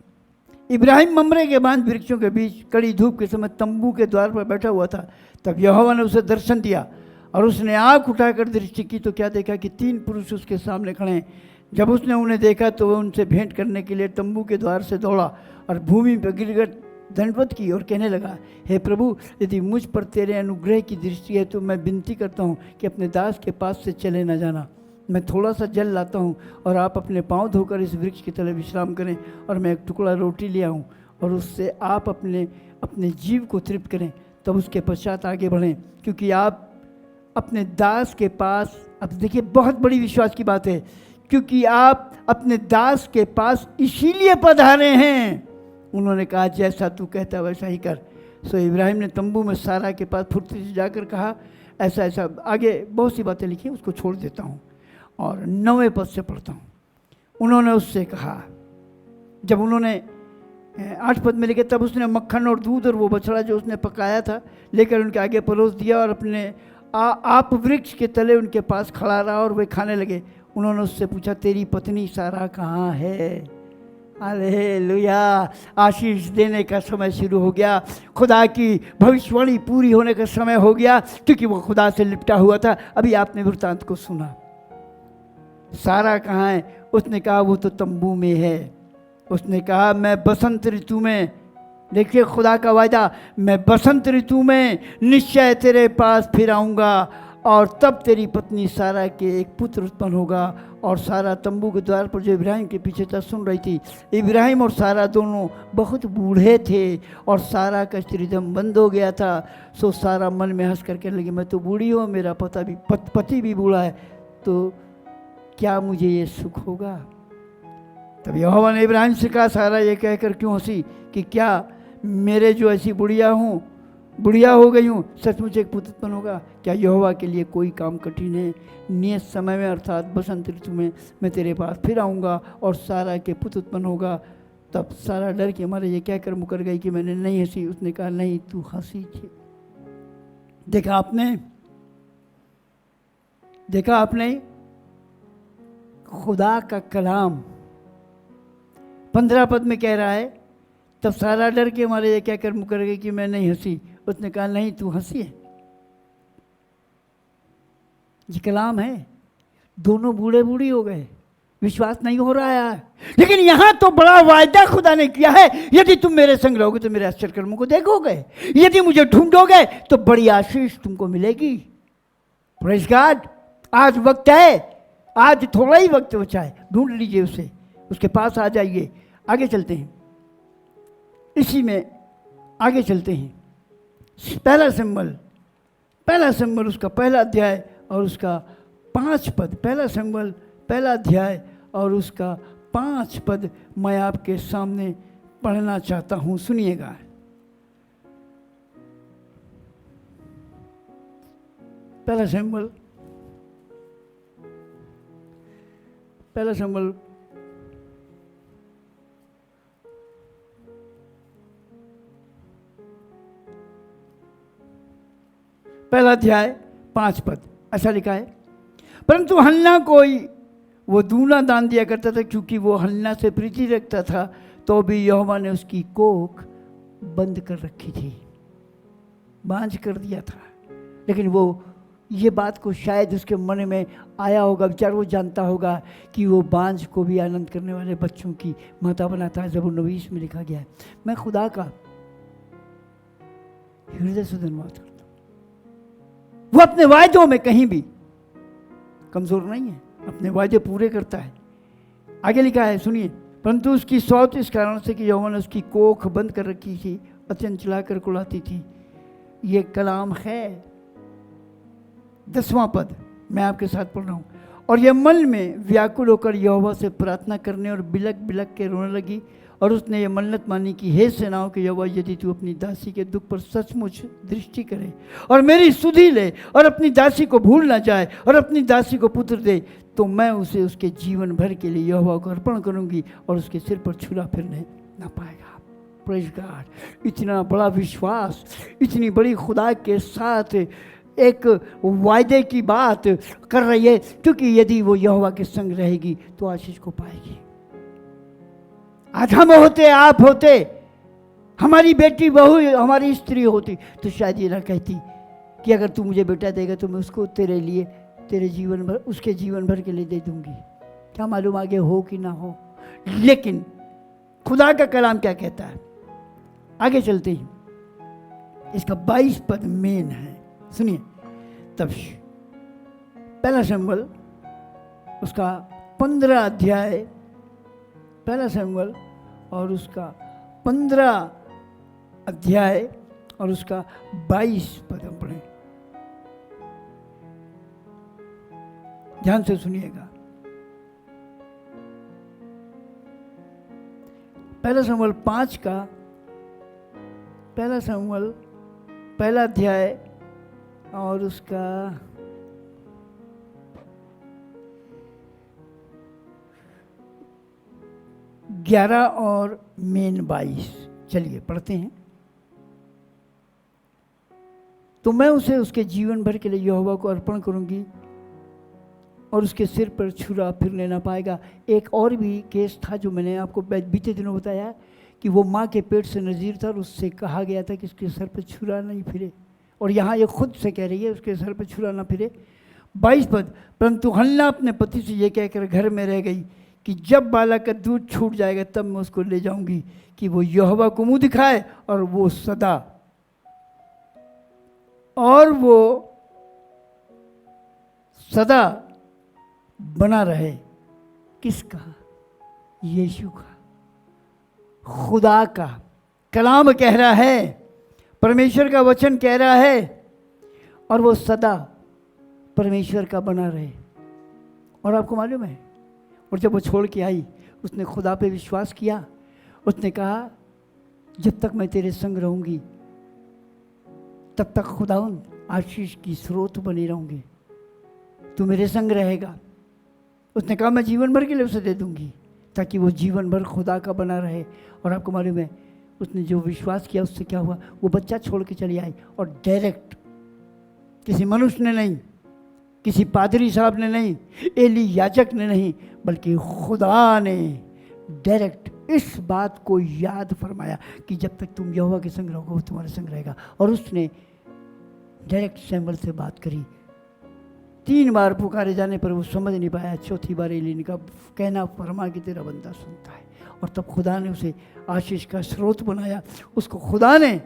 इब्राहिम ममरे के बांध वृक्षों के बीच कड़ी धूप के समय तंबू के द्वार पर बैठा हुआ था। तब यहोवा ने उसे दर्शन दिया और उसने आँख उठाकर दृष्टि की तो क्या देखा कि 3 पुरुष उसके सामने खड़े हैं। जब उसने उन्हें देखा तो वह उनसे भेंट करने के लिए तंबू के द्वार से दौड़ा और भूमि पर गिरकर दंडवत की और कहने लगा, हे प्रभु, यदि मुझ पर तेरे अनुग्रह की दृष्टि है तो मैं विनती करता हूँ कि अपने दास के पास से चले न जाना। मैं थोड़ा सा जल लाता हूँ और आप अपने पाँव धोकर इस वृक्ष के तले विश्राम करें, और मैं एक टुकड़ा रोटी ले आऊँ और उससे आप अपने जीव को तृप्त करें, तब उसके पश्चात आगे बढ़ें, क्योंकि आप अपने दास के पास, अब देखिए बहुत बड़ी विश्वास की बात है, क्योंकि आप अपने दास के पास इसीलिए पधारे हैं। उन्होंने कहा, जैसा तू कहता वैसा ही कर। सो इब्राहिम ने तंबू में सारा के पास फुर्ती से जाकर कहा, ऐसा ऐसा। आगे बहुत सी बातें लिखी, उसको छोड़ देता हूँ और 9वें पद से पढ़ता हूँ। उन्होंने उससे कहा, जब उन्होंने 8 पद में लिखे, तब उसने मक्खन और दूध और वो बछड़ा जो उसने पकाया था लेकर उनके आगे परोस दिया और अपने आप वृक्ष के तले उनके पास खड़ा रहा और वे खाने लगे। उन्होंने उससे पूछा, तेरी पत्नी सारा कहाँ है? हालेलुया। आशीष देने का समय शुरू हो गया, खुदा की भविष्यवाणी पूरी होने का समय हो गया, क्योंकि वो खुदा से लिपटा हुआ था। अभी आपने वृत्तांत को सुना। सारा कहाँ है? उसने कहा, वो तो तंबू में है। उसने कहा मैं बसंत ऋतु में, देखिए खुदा का वायदा, मैं बसंत ऋतु में निश्चय तेरे पास फिर आऊँगा और तब तेरी पत्नी सारा के एक पुत्र उत्पन्न होगा। और सारा तंबू के द्वार पर जो इब्राहिम के पीछे था सुन रही थी। इब्राहिम और सारा दोनों बहुत बूढ़े थे और सारा का स्त्रीधम बंद हो गया था। सो सारा मन में हंस करके लगी, मैं तो बूढ़ी हूँ, मेरा पति भी बूढ़ा है, तो क्या मुझे ये सुख होगा। तब यहोवा ने इब्राहिम से कहा, सारा ये कहकर क्यों हंसी कि क्या मेरे जो ऐसी बुढ़िया हो गई हूँ, सचमुच एक पुत्र उत्पन्न होगा। क्या यहोवा के लिए कोई काम कठिन है। नियत समय में अर्थात बसंत ऋतु में मैं तेरे पास फिर आऊँगा और सारा के पुत्र उत्पन्न होगा। तब सारा डर के मारे ये कहकर मुकर गई कि मैंने नहीं हंसी। उसने कहा, नहीं तू हंसी थी। देखा आपने खुदा का कलाम 15 पद में कह रहा है, तब सारा डर के मारे ये कहकर मुकर गई कि मैं नहीं हंसी। उसने कहा, नहीं तू हंसी है। ये कलाम है। दोनों बूढ़े बूढ़ी हो गए, विश्वास नहीं हो रहा है, लेकिन यहां तो बड़ा वायदा खुदा ने किया है, यदि तुम मेरे संग रहोगे तो मेरे आश्चर्य कर्मों को देखोगे, यदि मुझे ढूंढोगे तो बड़ी आशीष तुमको मिलेगी। Praise God. आज वक्त है, आज थोड़ा ही वक्त बचा है, ढूंढ लीजिए उसे, उसके पास आ जाइए। आगे चलते हैं, इसी में आगे चलते हैं। पहला सिंबल उसका पहला अध्याय और उसका 5 पद। पहला सिंबल पहला अध्याय और उसका 5 पद मैं आपके सामने पढ़ना चाहता हूं, सुनिएगा। पहला सिंबल पहला अध्याय 5 पद ऐसा लिखा है, परंतु हन्ना कोई वो दूना दान दिया करता था, क्योंकि वो हन्ना से प्रीति रखता था, तो भी यहोवा ने उसकी कोख बंद कर रखी थी, बांझ कर दिया था। लेकिन वो ये बात को शायद उसके मन में आया होगा, विचार वो जानता होगा कि वो बांझ को भी आनंद करने वाले बच्चों की माता बनाता है। ज़बूर 29 में लिखा गया है, मैं खुदा का हृदय से धन्यवाद करता हूँ। वो अपने वायदों में कहीं भी कमजोर नहीं है, अपने वायदे पूरे करता है। आगे लिखा है, सुनिए, परंतु उसकी सौत इस कारण से कि यहोवा ने उसकी कोख बंद कर रखी थी, अत्यंत चिल्लाकर कुढ़ाती थी। ये कलाम है। 10वां पद मैं आपके साथ पढ़ रहा हूँ। और यह मन में व्याकुल होकर यहोवा से प्रार्थना करने और बिलक बिलक के रोने लगी, और उसने ये मन्नत मानी कि हे सेनाओं के यहोवा, यदि तू अपनी दासी के दुख पर सचमुच दृष्टि करे और मेरी सुधि ले और अपनी दासी को भूल ना जाए और अपनी दासी को पुत्र दे, तो मैं उसे उसके जीवन भर के लिए यहोवा को अर्पण करूंगी और उसके सिर पर छुरा फिरने ना पाएगा। Praise God. इतना बड़ा विश्वास, इतनी बड़ी खुदा के साथ एक वायदे की बात कर रही है, क्योंकि यदि वो यहोवा के संग रहेगी तो आशीष को पाएगी। आज हम होते, आप होते, हमारी बेटी बहू, हमारी स्त्री होती, तो शायद ये ना कहती कि अगर तू मुझे बेटा देगा तो मैं उसको तेरे लिए, तेरे जीवन भर, उसके जीवन भर के लिए दे दूंगी। क्या मालूम आगे हो कि ना हो। लेकिन खुदा का कलाम क्या कहता है, आगे चलते हैं। इसका 22 पद मेन है, सुनिए। तब पहला सिंबल उसका 15 अध्याय, पहला सिंबल और उसका 15 अध्याय और उसका 22 पद हम पढ़ें। ध्यान से सुनिएगा। पहला सिंबल 5 का, पहला सिंबल पहला अध्याय और उसका 11 और मेन 22। चलिए पढ़ते हैं। तो मैं उसे उसके जीवन भर के लिए यहोवा को अर्पण करूंगी और उसके सिर पर छुरा फिरने ना पाएगा। एक और भी केस था जो मैंने आपको बीते दिनों बताया कि वो माँ के पेट से नज़ीर था और उससे कहा गया था कि उसके सर पर छुरा नहीं फिरे, और यहाँ ये खुद से कह रही है उसके सर पर छुरा ना फिरे। 22 पद, परंतु हन्ना अपने पति से ये कहकर घर में रह गई कि जब बालक का दूध छूट जाएगा तब मैं उसको ले जाऊंगी कि वो यहोवा को मुंह दिखाए और वो सदा बना रहे। किसका? यीशु का, खुदा का कलाम कह रहा है, परमेश्वर का वचन कह रहा है, और वो सदा परमेश्वर का बना रहे। और आपको मालूम है, और जब वो छोड़ के आई उसने खुदा पे विश्वास किया। उसने कहा जब तक मैं तेरे संग रहूंगी तब तक खुदावंद आशीष की स्रोत बनी रहूंगी, तू मेरे संग रहेगा। उसने कहा मैं जीवन भर के लिए उसे दे दूंगी ताकि वो जीवन भर खुदा का बना रहे। और आपको मालूम है उसने जो विश्वास किया उससे क्या हुआ? वो बच्चा छोड़ के चली आई और डायरेक्ट, किसी मनुष्य ने नहीं, किसी पादरी साहब ने नहीं, एली याजक ने नहीं, बल्कि खुदा ने डायरेक्ट इस बात को याद फरमाया कि जब तक तुम यहोवा के संग रहोगे वो तुम्हारे संग रहेगा। और उसने डायरेक्ट सैमुअल से बात करी। 3 बार पुकारे जाने पर वो समझ नहीं पाया। चौथी बार एली ने कहा कहना फरमा कि तेरा बंदा सुनता है। और तब खुदा ने उसे आशीष का स्रोत बनाया, उसको खुदा ने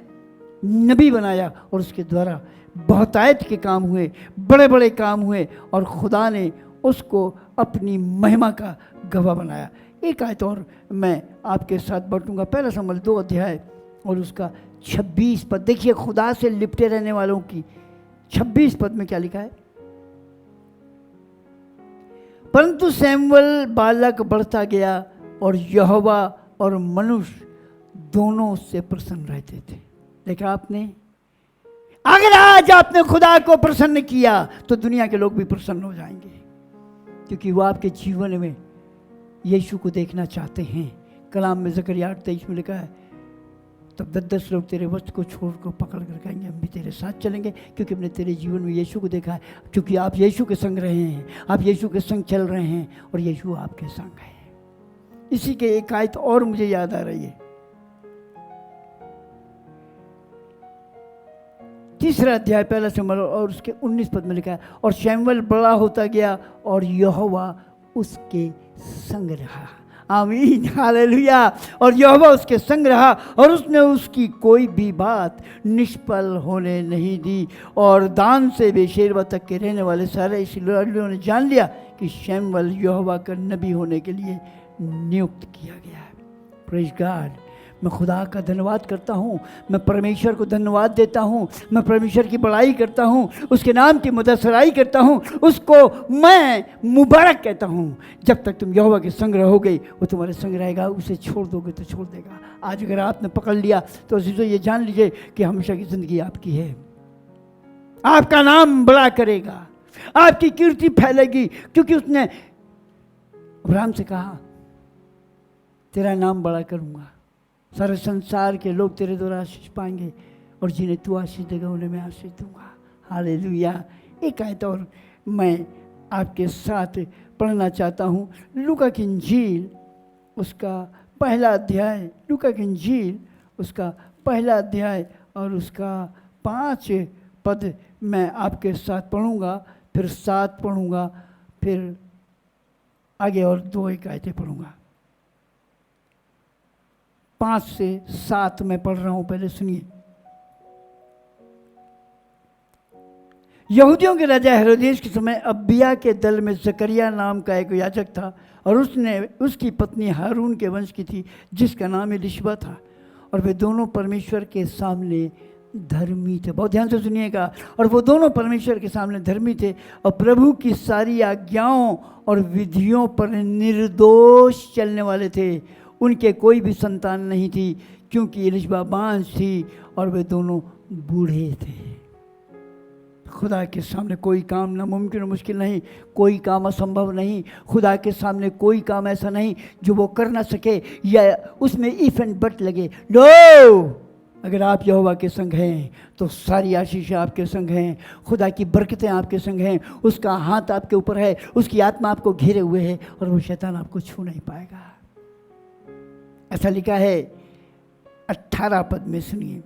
नबी बनाया और उसके द्वारा बहुतायत के काम हुए, बड़े बड़े काम हुए और खुदा ने उसको अपनी महिमा का गवाह बनाया। एक आयत और मैं आपके साथ बांटूंगा, 1 शमूएल 2 अध्याय और उसका 26 पद। देखिए खुदा से लिपटे रहने वालों की 26 पद में क्या लिखा है? परंतु सैमुअल बालक बढ़ता गया और यहोवा और मनुष्य दोनों से प्रसन्न रहते थे। देखा आपने, अगर आज आपने खुदा को प्रसन्न किया तो दुनिया के लोग भी प्रसन्न हो जाएंगे, क्योंकि वो आपके जीवन में यीशु को देखना चाहते हैं। कलाम में ज़करिया 8:23 में लिखा है तब 10 लोग तेरे वस्त्र को छोड़ कर पकड़ कर कहेंगे हम भी तेरे साथ चलेंगे, क्योंकि हमने तेरे जीवन में यीशु को देखा है। क्योंकि आप यीशु के संग रहे हैं, आप यीशु के संग चल रहे हैं और यीशु आपके संग है। इसी के एक आयत और मुझे याद आ रही है, 3 अध्याय 1 शमूएल और उसके 19 पद में लिखा है और शमूएल बड़ा होता गया और यहोवा उसके संग रहा। आमीन, हालेलुया। और यहोवा उसके संग रहा और उसने उसकी कोई भी बात निष्फल होने नहीं दी। और दान से बेशेरवा तक के रहने वाले सारे इस्राएलियों ने जान लिया कि शमूएल यहोवा का नबी होने के लिए नियुक्त किया गया है। Praise God. मैं खुदा का धन्यवाद करता हूँ, मैं परमेश्वर को धन्यवाद देता हूँ, मैं परमेश्वर की बड़ाई करता हूँ, उसके नाम की मुदस्सराई करता हूँ, उसको मैं मुबारक कहता हूँ। जब तक तुम यहोवा के संग रहोगे वो तुम्हारे संग रहेगा, उसे छोड़ दोगे तो छोड़ देगा। आज अगर आपने पकड़ लिया तो अजीजों ये जान लीजिए कि हमेशा की ज़िंदगी आपकी है। आपका नाम बड़ा करेगा, आपकी कीर्ति फैलेगी, क्योंकि उसने अब्राहम से कहा तेरा नाम बड़ा करूँगा, सारे संसार के लोग तेरे द्वारा आशीष पाएंगे और जिन्हें तू आशीष देगा उन्हें मैं आशीष दूंगा। हालेलुया। एक आयत और मैं आपके साथ पढ़ना चाहता हूँ, लूका की इंजील उसका 1 अध्याय, लूका की इंजील उसका 1 अध्याय और उसका 5 पद मैं आपके साथ पढ़ूँगा, फिर 7 पढ़ूँगा, फिर आगे और 2 आयतें पढ़ूँगा। 5 से 7 मैं पढ़ रहा हूं, पहले सुनिए। यहूदियों के राजा हेरोदेस के समय अबिय्याह के दल में जकरिया नाम का एक याजक था और उसकी पत्नी हारून के वंश की थी जिसका नाम एलिशबा था, और वे दोनों परमेश्वर के सामने धर्मी थे। बहुत ध्यान से सुनिएगा। और वो दोनों परमेश्वर के सामने धर्मी थे और प्रभु की सारी आज्ञाओं और विधियों पर निर्दोष चलने वाले थे। उनके कोई भी संतान नहीं थी क्योंकि एलिशबा बांझ थी और वे दोनों बूढ़े थे। खुदा के सामने कोई काम नामुमकिन मुश्किल नहीं, कोई काम असंभव नहीं। खुदा के सामने कोई काम ऐसा नहीं जो वो कर ना सके या उसमें इफ एंड बट लगे। नो, अगर आप यहोवा के संग हैं तो सारी आशीष आपके संग हैं, खुदा की बरकतें आपके संग हैं, उसका हाथ आपके ऊपर है, उसकी आत्मा आपको घेरे हुए है और वो शैतान आपको छू नहीं पाएगा। ऐसा लिखा है 18 पद में, सुनिए।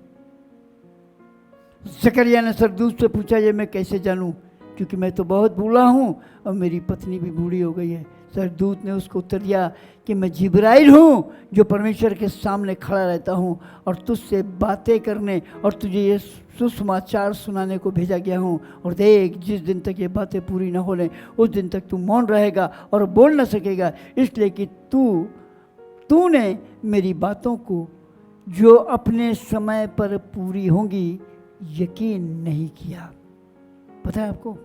जकरिया ने सरदूत से पूछा ये मैं कैसे जानूं क्योंकि मैं तो बहुत बूढ़ा हूँ और मेरी पत्नी भी बूढ़ी हो गई है। सरदूत ने उसको उत्तर दिया कि मैं जिब्राइल हूँ जो परमेश्वर के सामने खड़ा रहता हूँ और तुझसे बातें करने और तुझे ये सुसमाचार सुनाने को भेजा गया हूँ। और देख, जिस दिन तक ये बातें पूरी न हो लें उस दिन तक तू मौन रहेगा और बोल न सकेगा, इसलिए कि तूने मेरी बातों को जो अपने समय पर पूरी होंगी यकीन नहीं किया। पता है आपको,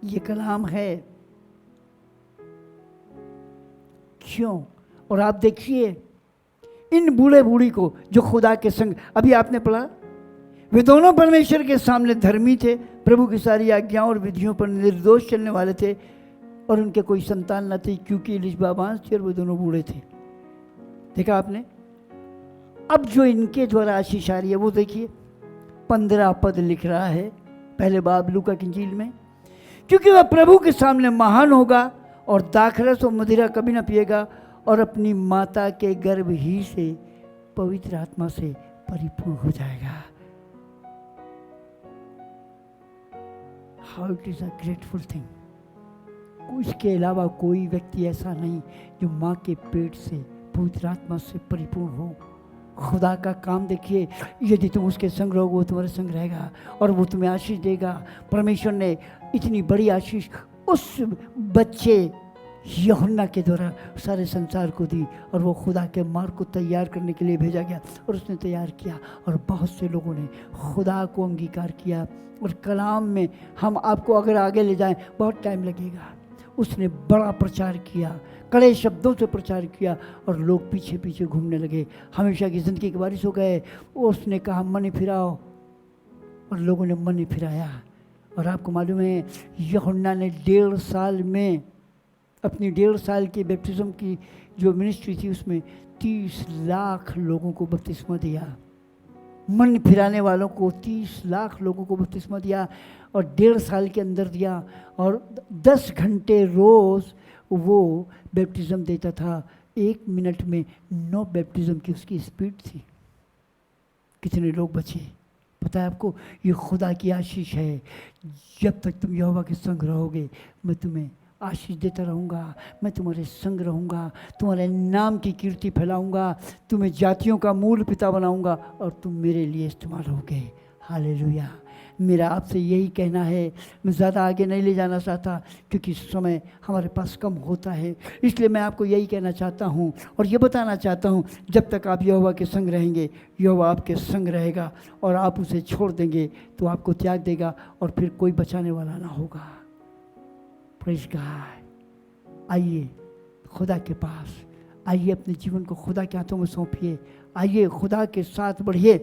ये कलाम है क्यों? और आप देखिए इन बूढ़े बूढ़ी को जो खुदा के संग, अभी आपने पढ़ा, वे दोनों परमेश्वर के सामने धर्मी थे, प्रभु की सारी आज्ञाओं और विधियों पर निर्दोष चलने वाले थे और उनके कोई संतान न थी क्योंकि एलिशबा बांझ थी और वे दोनों बूढ़े थे। देखा आपने? अब जो इनके द्वारा आशीष आ रही है वो देखिए 15 पद लिख रहा है पहले बाब लूका की इंजील में, क्योंकि वह प्रभु के सामने महान होगा और दाखरस और मदिरा कभी न पिएगा और अपनी माता के गर्भ ही से पवित्र आत्मा से परिपूर्ण हो जाएगा। How it is a grateful thing. उसके अलावा कोई व्यक्ति ऐसा नहीं जो माँ के पेट से पवित्र आत्मा से परिपूर्ण हो। खुदा का काम देखिए, यदि तुम उसके संग रहोगे वो तुम्हारे संग रहेगा और वो तुम्हें आशीष देगा। परमेश्वर ने इतनी बड़ी आशीष उस बच्चे यूहन्ना के द्वारा सारे संसार को दी और वो खुदा के मार्ग को तैयार करने के लिए भेजा गया और उसने तैयार किया और बहुत से लोगों ने खुदा को अंगीकार किया। और कलाम में हम आपको अगर आगे ले जाएं बहुत टाइम लगेगा। उसने बड़ा प्रचार किया, कड़े शब्दों से प्रचार किया और लोग पीछे पीछे घूमने लगे, हमेशा की ज़िंदगी के वारिस हो गए। उसने कहा मन फिराओ और लोगों ने मन फिराया। और आपको मालूम है यूहन्ना ने 1.5 साल में अपनी 1.5 साल की बैप्टिज्म की जो मिनिस्ट्री थी उसमें 30 लाख लोगों को बपतिस्मा दिया। मन फिराने वालों को 30 लाख लोगों को बपतिस्मा दिया और 1.5 साल के अंदर दिया। और 10 घंटे रोज़ वो बैप्टिज्म देता था। 1 मिनट में 9 बैप्टिज्म की उसकी स्पीड थी। कितने लोग बचे पता है आपको? ये खुदा की आशीष है। जब तक तुम यहोवा के संग रहोगे मैं तुम्हें आशीष देता रहूँगा, मैं तुम्हारे संग रहूँगा, तुम्हारे नाम की कीर्ति फैलाऊँगा, तुम्हें जातियों का मूल पिता बनाऊँगा और तुम मेरे लिए इस्तेमाल होगे। हालेलुया। मेरा आपसे यही कहना है। मैं ज़्यादा आगे नहीं ले जाना चाहता क्योंकि समय हमारे पास कम होता है, इसलिए मैं आपको यही कहना चाहता हूँ और ये बताना चाहता हूँ, जब तक आप यहोवा के संग रहेंगे यहोवा आपके संग रहेगा और आप उसे छोड़ देंगे तो आपको त्याग देगा और फिर कोई बचाने वाला ना होगा। Praise God. आइए खुदा के पास, आइए अपने जीवन को खुदा के हाथों में सौंपिए, आइए खुदा के साथ बढ़िए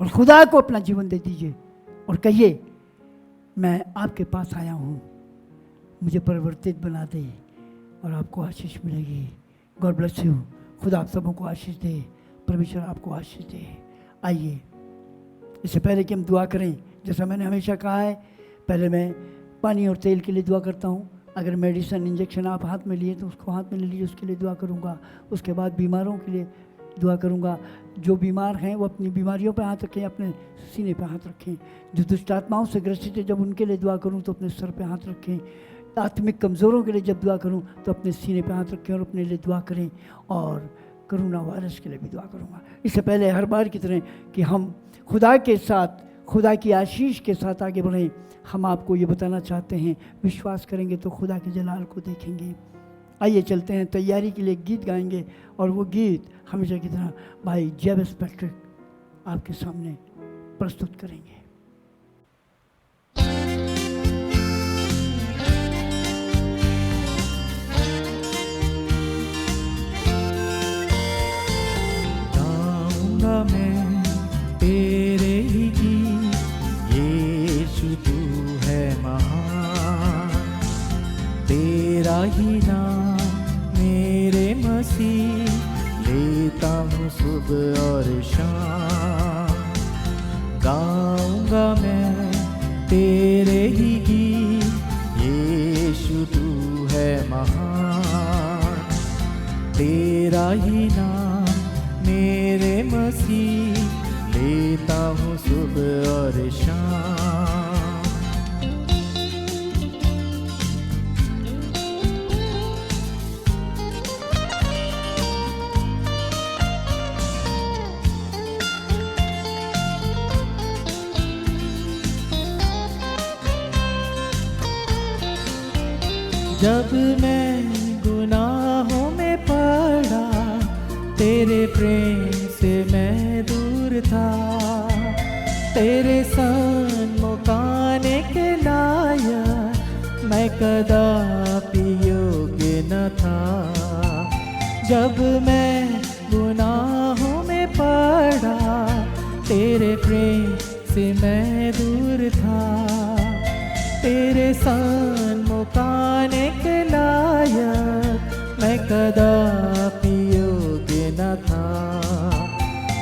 और खुदा को अपना जीवन दे दीजिए और कहिए मैं आपके पास आया हूँ, मुझे परिवर्तित बना दे और आपको आशीष मिलेगी। God bless you. खुदा आप सबों को आशीष दे, परमेश्वर आपको आशीष दे। आइए इससे पहले कि हम दुआ करें, जैसा मैंने हमेशा कहा है, पहले मैं पानी और तेल के लिए दुआ करता हूँ। अगर मेडिसिन इंजेक्शन आप हाथ में लिए तो उसको हाथ में ले लीजिए, उसके लिए दुआ करूँगा। उसके बाद बीमारों के लिए दुआ करूँगा। जो बीमार हैं वो अपनी बीमारियों पर हाथ रखें, अपने सीने पर हाथ रखें। जो दुष्ट आत्माओं से ग्रसित है जब उनके लिए दुआ करूँ तो अपने सर पे हाथ रखें। आत्मिक कमज़ोरों के लिए जब दुआ करूँ तो अपने सीने पे हाथ रखें और अपने लिए दुआ करें। और कोरोना वायरस के लिए भी दुआ करूँगा। इससे पहले हर बार की तरह कि हम खुदा के साथ, खुदा की आशीष के साथ आगे बढ़ें, हम आपको ये बताना चाहते हैं, विश्वास करेंगे तो खुदा के जलाल को देखेंगे। आइए चलते हैं, तैयारी के लिए गीत गाएंगे और वो गीत हमेशा की तरह भाई जेबस पैट्रिक आपके सामने प्रस्तुत करेंगे। गाऊंगा मैं तेरे ही गीत, यीशु तू है महान, तेरा ही नाम मेरे मसीह लेता हूँ सुबह और शाम। गाऊंगा मैं तेरे ही गीत, यीशु तू है महान, तेरा ही नाम मेरे मसीह लेता हूँ सुबह सुबह और शाम। जब मैं गुनाहों में पड़ा, तेरे प्रेम से मैं दूर था, तेरे सन्मुख आने के लायक मैं कदापि योग्य न था। जब मैं गुनाहों में पड़ा, तेरे प्रेम से मैं दूर था, तेरे सन्मुख आने के लायक मैं कदापि योग्य न था।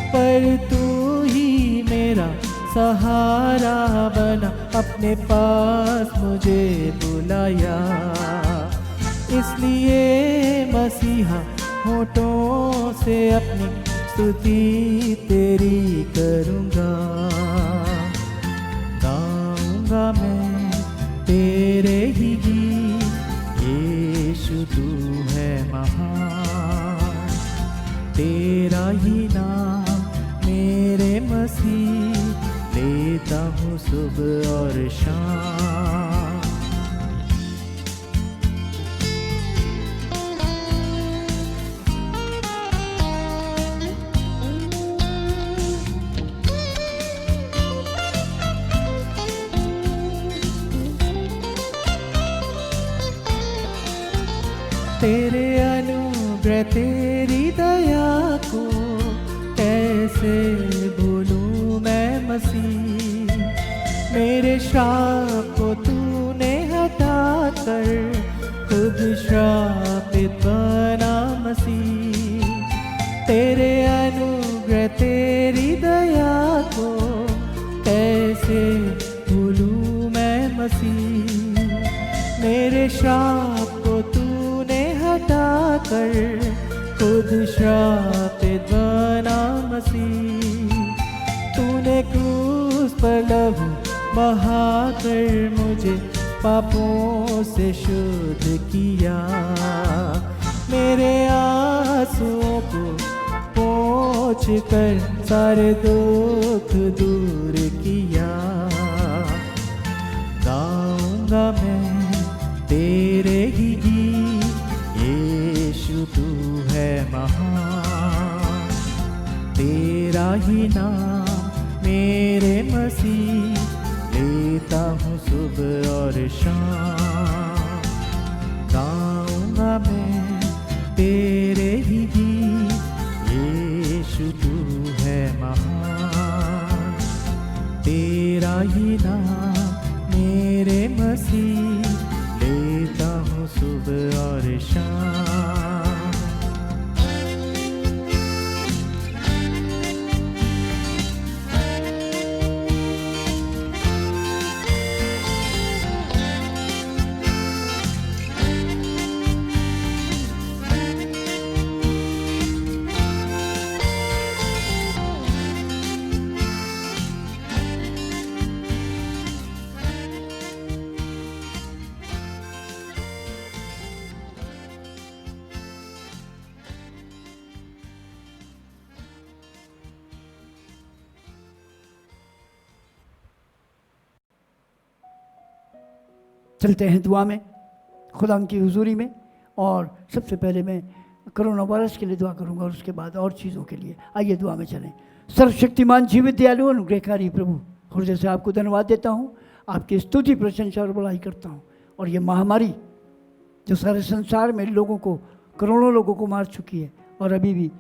पर तू ही मेरा सहारा बना, अपने पास मुझे बुलाया। इसलिए मसीहा होठों से अपनी स्तुति तेरी करूँगा। गाऊँगा मैं तेरे ही गीत, यीशु तू है महान। तेरा ही नाम मेरे मसीह, लेता हूँ सुबह और शाम। तेरे अनुग्रह तेरी दया को कैसे भूलूं मैं मसीह। मेरे श्राप को तूने हटा कर खुद श्रापित बना मसीह। तेरे अनुग्रह तेरी दया को कैसे भूलूं मैं मसीह। मेरे श्राप को हटा कर खुद श्रापित बना मसीह। तूने क्रूस पर लहू बहाकर मुझे पापों से शुद्ध किया। मेरे आंसुओं को पोंछ कर सारे दुख दूर किया। गाऊंगा मैं तेरे ही तू है महान। तेरा ही नाम मेरे मसीह, लेता हूँ सुबह और शाम। गाऊंगा मैं तेरे ही गीत, यीशु तू है महान। तेरा ही नाम मेरे मसीह, लेता हूँ सुबह और शाम। चलते हैं दुआ में, खुदा की हुजूरी में। और सबसे पहले मैं कोरोना वायरस के लिए दुआ करूंगा और उसके बाद और चीज़ों के लिए। आइए दुआ में चलें। सर्वशक्तिमान जीवित दयालु अनुग्रहकारी प्रभु, हृदय से आपको धन्यवाद देता हूँ, आपकी स्तुति प्रशंसा और बड़ाई करता हूँ। और ये महामारी जो सारे संसार में लोगों को, करोड़ों लोगों को मार चुकी है, और अभी भी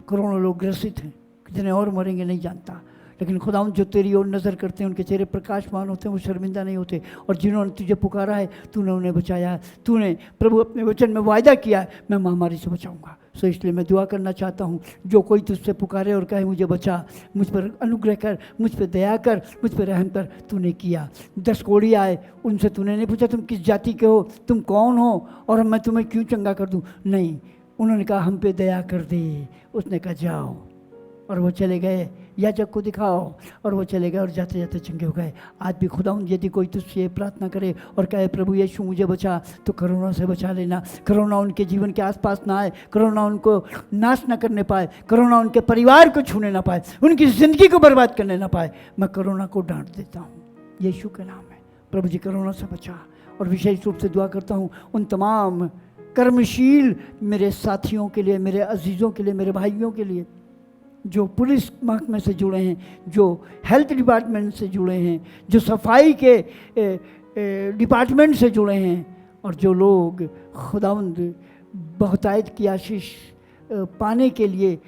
करोड़ों लोग ग्रसित हैं, कितने और मरेंगे नहीं जानता। लेकिन खुदावंद जो तेरी ओर नज़र करते हैं, उनके चेहरे प्रकाशमान होते हैं, वो शर्मिंदा नहीं होते। और जिन्होंने तुझे पुकारा है, तूने उन्हें बचाया है। तूने प्रभु अपने वचन में वायदा किया है, मैं महामारी से बचाऊंगा। सो इसलिए मैं दुआ करना चाहता हूँ, जो कोई तुझसे पुकारे और कहे मुझे बचा, मुझ पर अनुग्रह कर, मुझ पर दया कर, मुझ पर रहम कर, तूने किया। 10 कोढ़ी आए, उनसे तूने नहीं पूछा तुम किस जाति के हो, तुम कौन हो और मैं तुम्हें क्यों चंगा कर दूँ। नहीं, उन्होंने कहा हम पे दया कर दे। उसने कहा जाओ और वो चले गए, याजक को दिखाओ, और वो चले गए और जाते जाते चंगे हो गए। आज भी खुदावंद यदि कोई तुझसे प्रार्थना करे और कहे प्रभु यीशु मुझे बचा, तो कोरोना से बचा लेना। कोरोना उनके जीवन के आसपास ना आए, कोरोना उनको नाश ना करने पाए, कोरोना उनके परिवार को छूने ना पाए, उनकी ज़िंदगी को बर्बाद करने ना पाए। मैं कोरोना को डांट देता हूँ यीशु के नाम में। प्रभु जी कोरोना से बचा। और विशेष रूप से दुआ करता हूँ उन तमाम कर्मशील मेरे साथियों के लिए, मेरे अजीज़ों के लिए, मेरे भाइयों के लिए जो पुलिस महकमे से जुड़े हैं, जो हेल्थ डिपार्टमेंट से जुड़े हैं, जो सफाई के डिपार्टमेंट से जुड़े हैं, और जो लोग खुदावंद बहुतायत की आशीष पाने के लिए,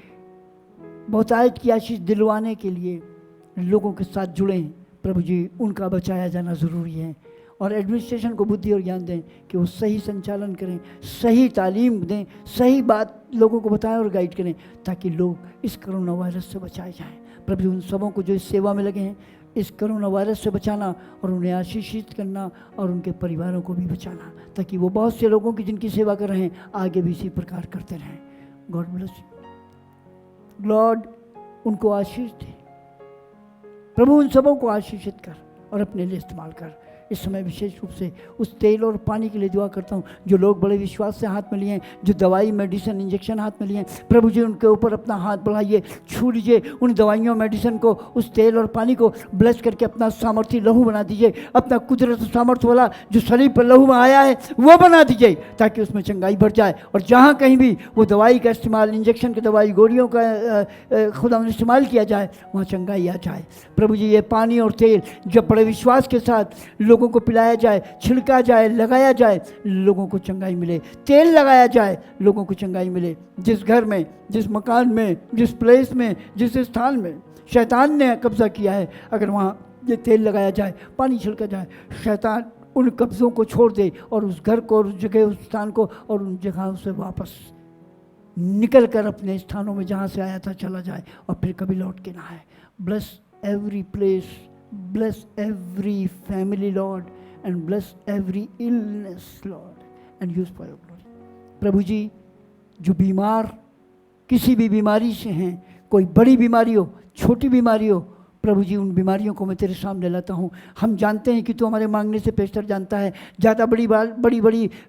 बहुतायत की आशीष दिलवाने के लिए लोगों के साथ जुड़े हैं। प्रभु जी उनका बचाया जाना ज़रूरी है। और एडमिनिस्ट्रेशन को बुद्धि और ज्ञान दें कि वो सही संचालन करें, सही तालीम दें, सही बात लोगों को बताएं और गाइड करें, ताकि लोग इस कोरोना वायरस से बचाए जाएं। प्रभु उन सबों को जो इस सेवा में लगे हैं, इस कोरोना वायरस से बचाना और उन्हें आशीषित करना और उनके परिवारों को भी बचाना, ताकि वो बहुत से लोगों की जिनकी सेवा कर रहे हैं आगे भी इसी प्रकार करते रहें। God bless you Lord. उनको आशीष दे प्रभु, उन सबों को आशीषित कर और अपने लिए इस्तेमाल कर। इस समय विशेष रूप से उस तेल और पानी के लिए दुआ करता हूँ जो लोग बड़े विश्वास से हाथ में लिए हैं, जो दवाई मेडिसिन इंजेक्शन हाथ में लिए हैं। प्रभु जी उनके ऊपर अपना हाथ बढ़ाइए, छू लीजिए उन दवाइयों मेडिसिन को, उस तेल और पानी को ब्लेस करके अपना सामर्थ्य लहू बना दीजिए, अपना कुदरत सामर्थ्य वाला जो शरीर पर लहू में आया है वो बना दीजिए, ताकि उसमें चंगाई बढ़ जाए। और जहाँ कहीं भी वो दवाई का इस्तेमाल, इंजेक्शन की दवाई, गोलियों का खुदा इस्तेमाल किया जाए, वहाँ चंगाई आ जाए। प्रभु जी ये पानी और तेल जब बड़े विश्वास के साथ लोगों को पिलाया जाए, छिड़का जाए, लगाया जाए, लोगों को चंगाई मिले। तेल लगाया जाए, लोगों को चंगाई मिले। जिस घर में, जिस मकान में, जिस प्लेस में, जिस स्थान में शैतान ने कब्जा किया है, अगर वहाँ ये तेल लगाया जाए, पानी छिड़का जाए, शैतान उन कब्ज़ों को छोड़ दे और उस घर को, उस जगह, उस स्थान को और उन जगहों से वापस निकल कर अपने स्थानों में जहाँ से आया था चला जाए और फिर कभी लौट के ना आए। Bless every place, bless every family, Lord, and bless every illness, Lord, and use for your glory. प्रभु जी जो बीमार किसी भी बीमारी से हैं, कोई बड़ी बीमारी हो, छोटी बीमारी हो, प्रभु जी उन बीमारियों को मैं तेरे सामने लाता हूँ। हम जानते हैं कि तू हमारे मांगने से पेशतर जानता है। ज़्यादा बड़ी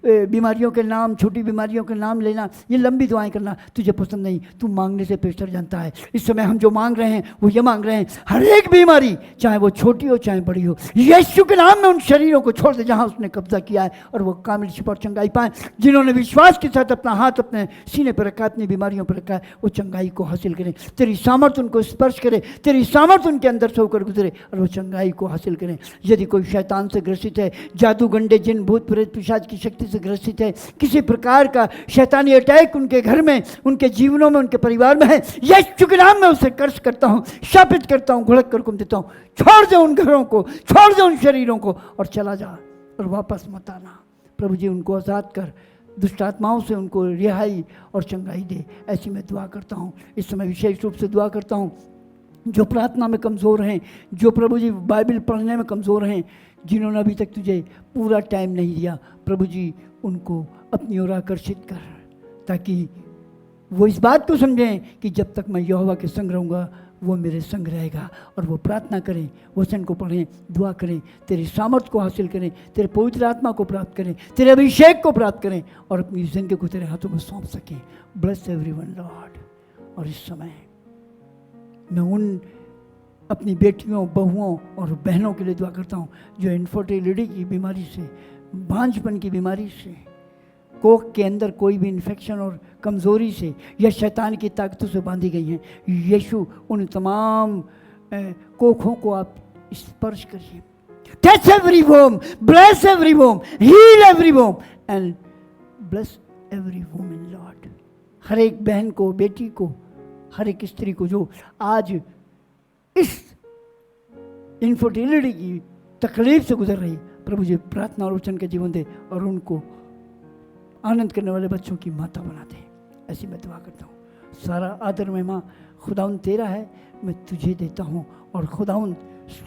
बीमारियों के नाम, छोटी बीमारियों के नाम लेना, ये लंबी दुआएं करना तुझे पसंद नहीं। तू मांगने से पेशतर जानता है। इस समय हम जो मांग रहे हैं वो ये मांग रहे हैं, हर एक बीमारी चाहे वो छोटी हो चाहे बड़ी हो, यीशु के नाम में उन शरीरों को छोड़ दे जहाँ उसने कब्जा किया है, और वो कामिल शिफा और चंगाई पाएँ। जिन्होंने विश्वास के साथ अपना हाथ अपने सीने पर रखा, अपनी बीमारियों पर रखा है, वो चंगाई को हासिल करें। तेरी सामर्थ उनको स्पर्श करे, तेरी सामर्थ के अंदर से होकर गुजरे और वो चंगाई को हासिल करें। यदि कोई शैतान से ग्रसित है, जादू गंडे जिन भूत प्रेत पिशाच की शक्ति से ग्रसित है, किसी प्रकार का शैतानी अटैक उनके घर में, उनके जीवनों में, उनके परिवार में है, यीशु के नाम में उसे कर्ज करता हूँ, शापित करता हूँ, घुड़क कर हुक्म देता हूँ, छोड़ दे उन घरों को, छोड़ दे उन शरीरों को और चला जा और वापस मत आना। प्रभु जी उनको आज़ाद कर, दुष्ट आत्माओं से उनको रिहाई और चंगाई दे। ऐसी मैं दुआ करता हूँ। इस समय विशेष रूप से दुआ करता हूँ जो प्रार्थना में कमज़ोर हैं, जो प्रभु जी बाइबल पढ़ने में कमज़ोर हैं, जिन्होंने अभी तक तुझे पूरा टाइम नहीं दिया, प्रभु जी उनको अपनी ओर आकर्षित कर, ताकि वो इस बात को समझें कि जब तक मैं यहोवा के संग रहूँगा वो मेरे संग रहेगा। और वो प्रार्थना करें, वचन को पढ़ें, दुआ करें, तेरी सामर्थ को हासिल करें, तेरे पवित्र आत्मा को प्राप्त करें, तेरे अभिषेक को प्राप्त करें और अपनी ज़िंदगी को तेरे हाथों में सौंप सकें। Bless everyone Lord. और इस समय मैं उन अपनी बेटियों, बहुओं और बहनों के लिए दुआ करता हूँ जो इनफर्टिलिटी की बीमारी से, बांझपन की बीमारी से, कोख के अंदर कोई भी इन्फेक्शन और कमज़ोरी से या शैतान की ताकतों से बांधी गई हैं। यीशु उन तमाम कोखों को आप स्पर्श करिए। Touch every womb, bless every womb, heal every womb and bless every woman lord. हर एक बहन को, बेटी को, हर एक स्त्री को जो आज इस इनफर्टिलिटी की तकलीफ से गुजर रही, प्रभु जी प्रार्थना और वचन के जीवन दे और उनको आनंद करने वाले बच्चों की माता बना दे। ऐसी मैं दुआ करता हूँ। सारा आदर महिमा खुदाउन तेरा है, मैं तुझे देता हूँ। और खुदाउन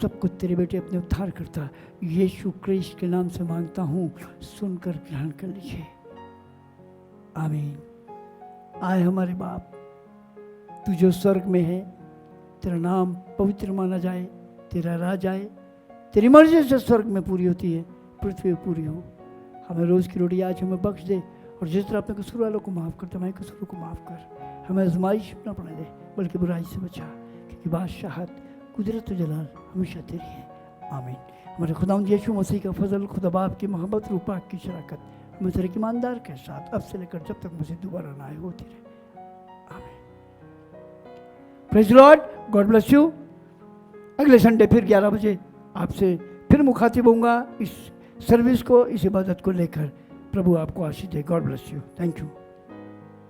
सब कुछ तेरे बेटे अपने उद्धार करता यीशु क्रिस्ट के नाम से मांगता हूँ, सुनकर ग्रहण कर लीजिए। आमीन। आए हमारे बाप, तू जो स्वर्ग में है, तेरा नाम पवित्र माना जाए, तेरा राज आए, तेरी मर्जी से स्वर्ग में पूरी होती है, पृथ्वी पर पूरी हो। हमें रोज़ की रोटी आज हमें बख्श दे, और जिस तरह अपने कसूर वालों को माफ़ करते, हमारे कसूरों को माफ़ कर। हमें आजमाइश न पड़ने दे, बल्कि बुराई से बचा, क्योंकि बादशाहत, कुदरत और जलाल हमेशा तेरी है। आमीन। हमारे खुदावंद यीशु मसीह का फजल, खुदा बाप की मोहब्बत, रूह पाक की शराकत हमें तेरे ईमानदार के साथ अब से लेकर जब तक मसीह दोबारा ना आए होती रहे। आमीन। Praise Lord, God bless you. अगले संडे फिर 11 बजे आपसे फिर मुखातिब होऊंगा इस सर्विस को, इस इबादत को लेकर। प्रभु आपको आशीष दे। God bless you. Thank you.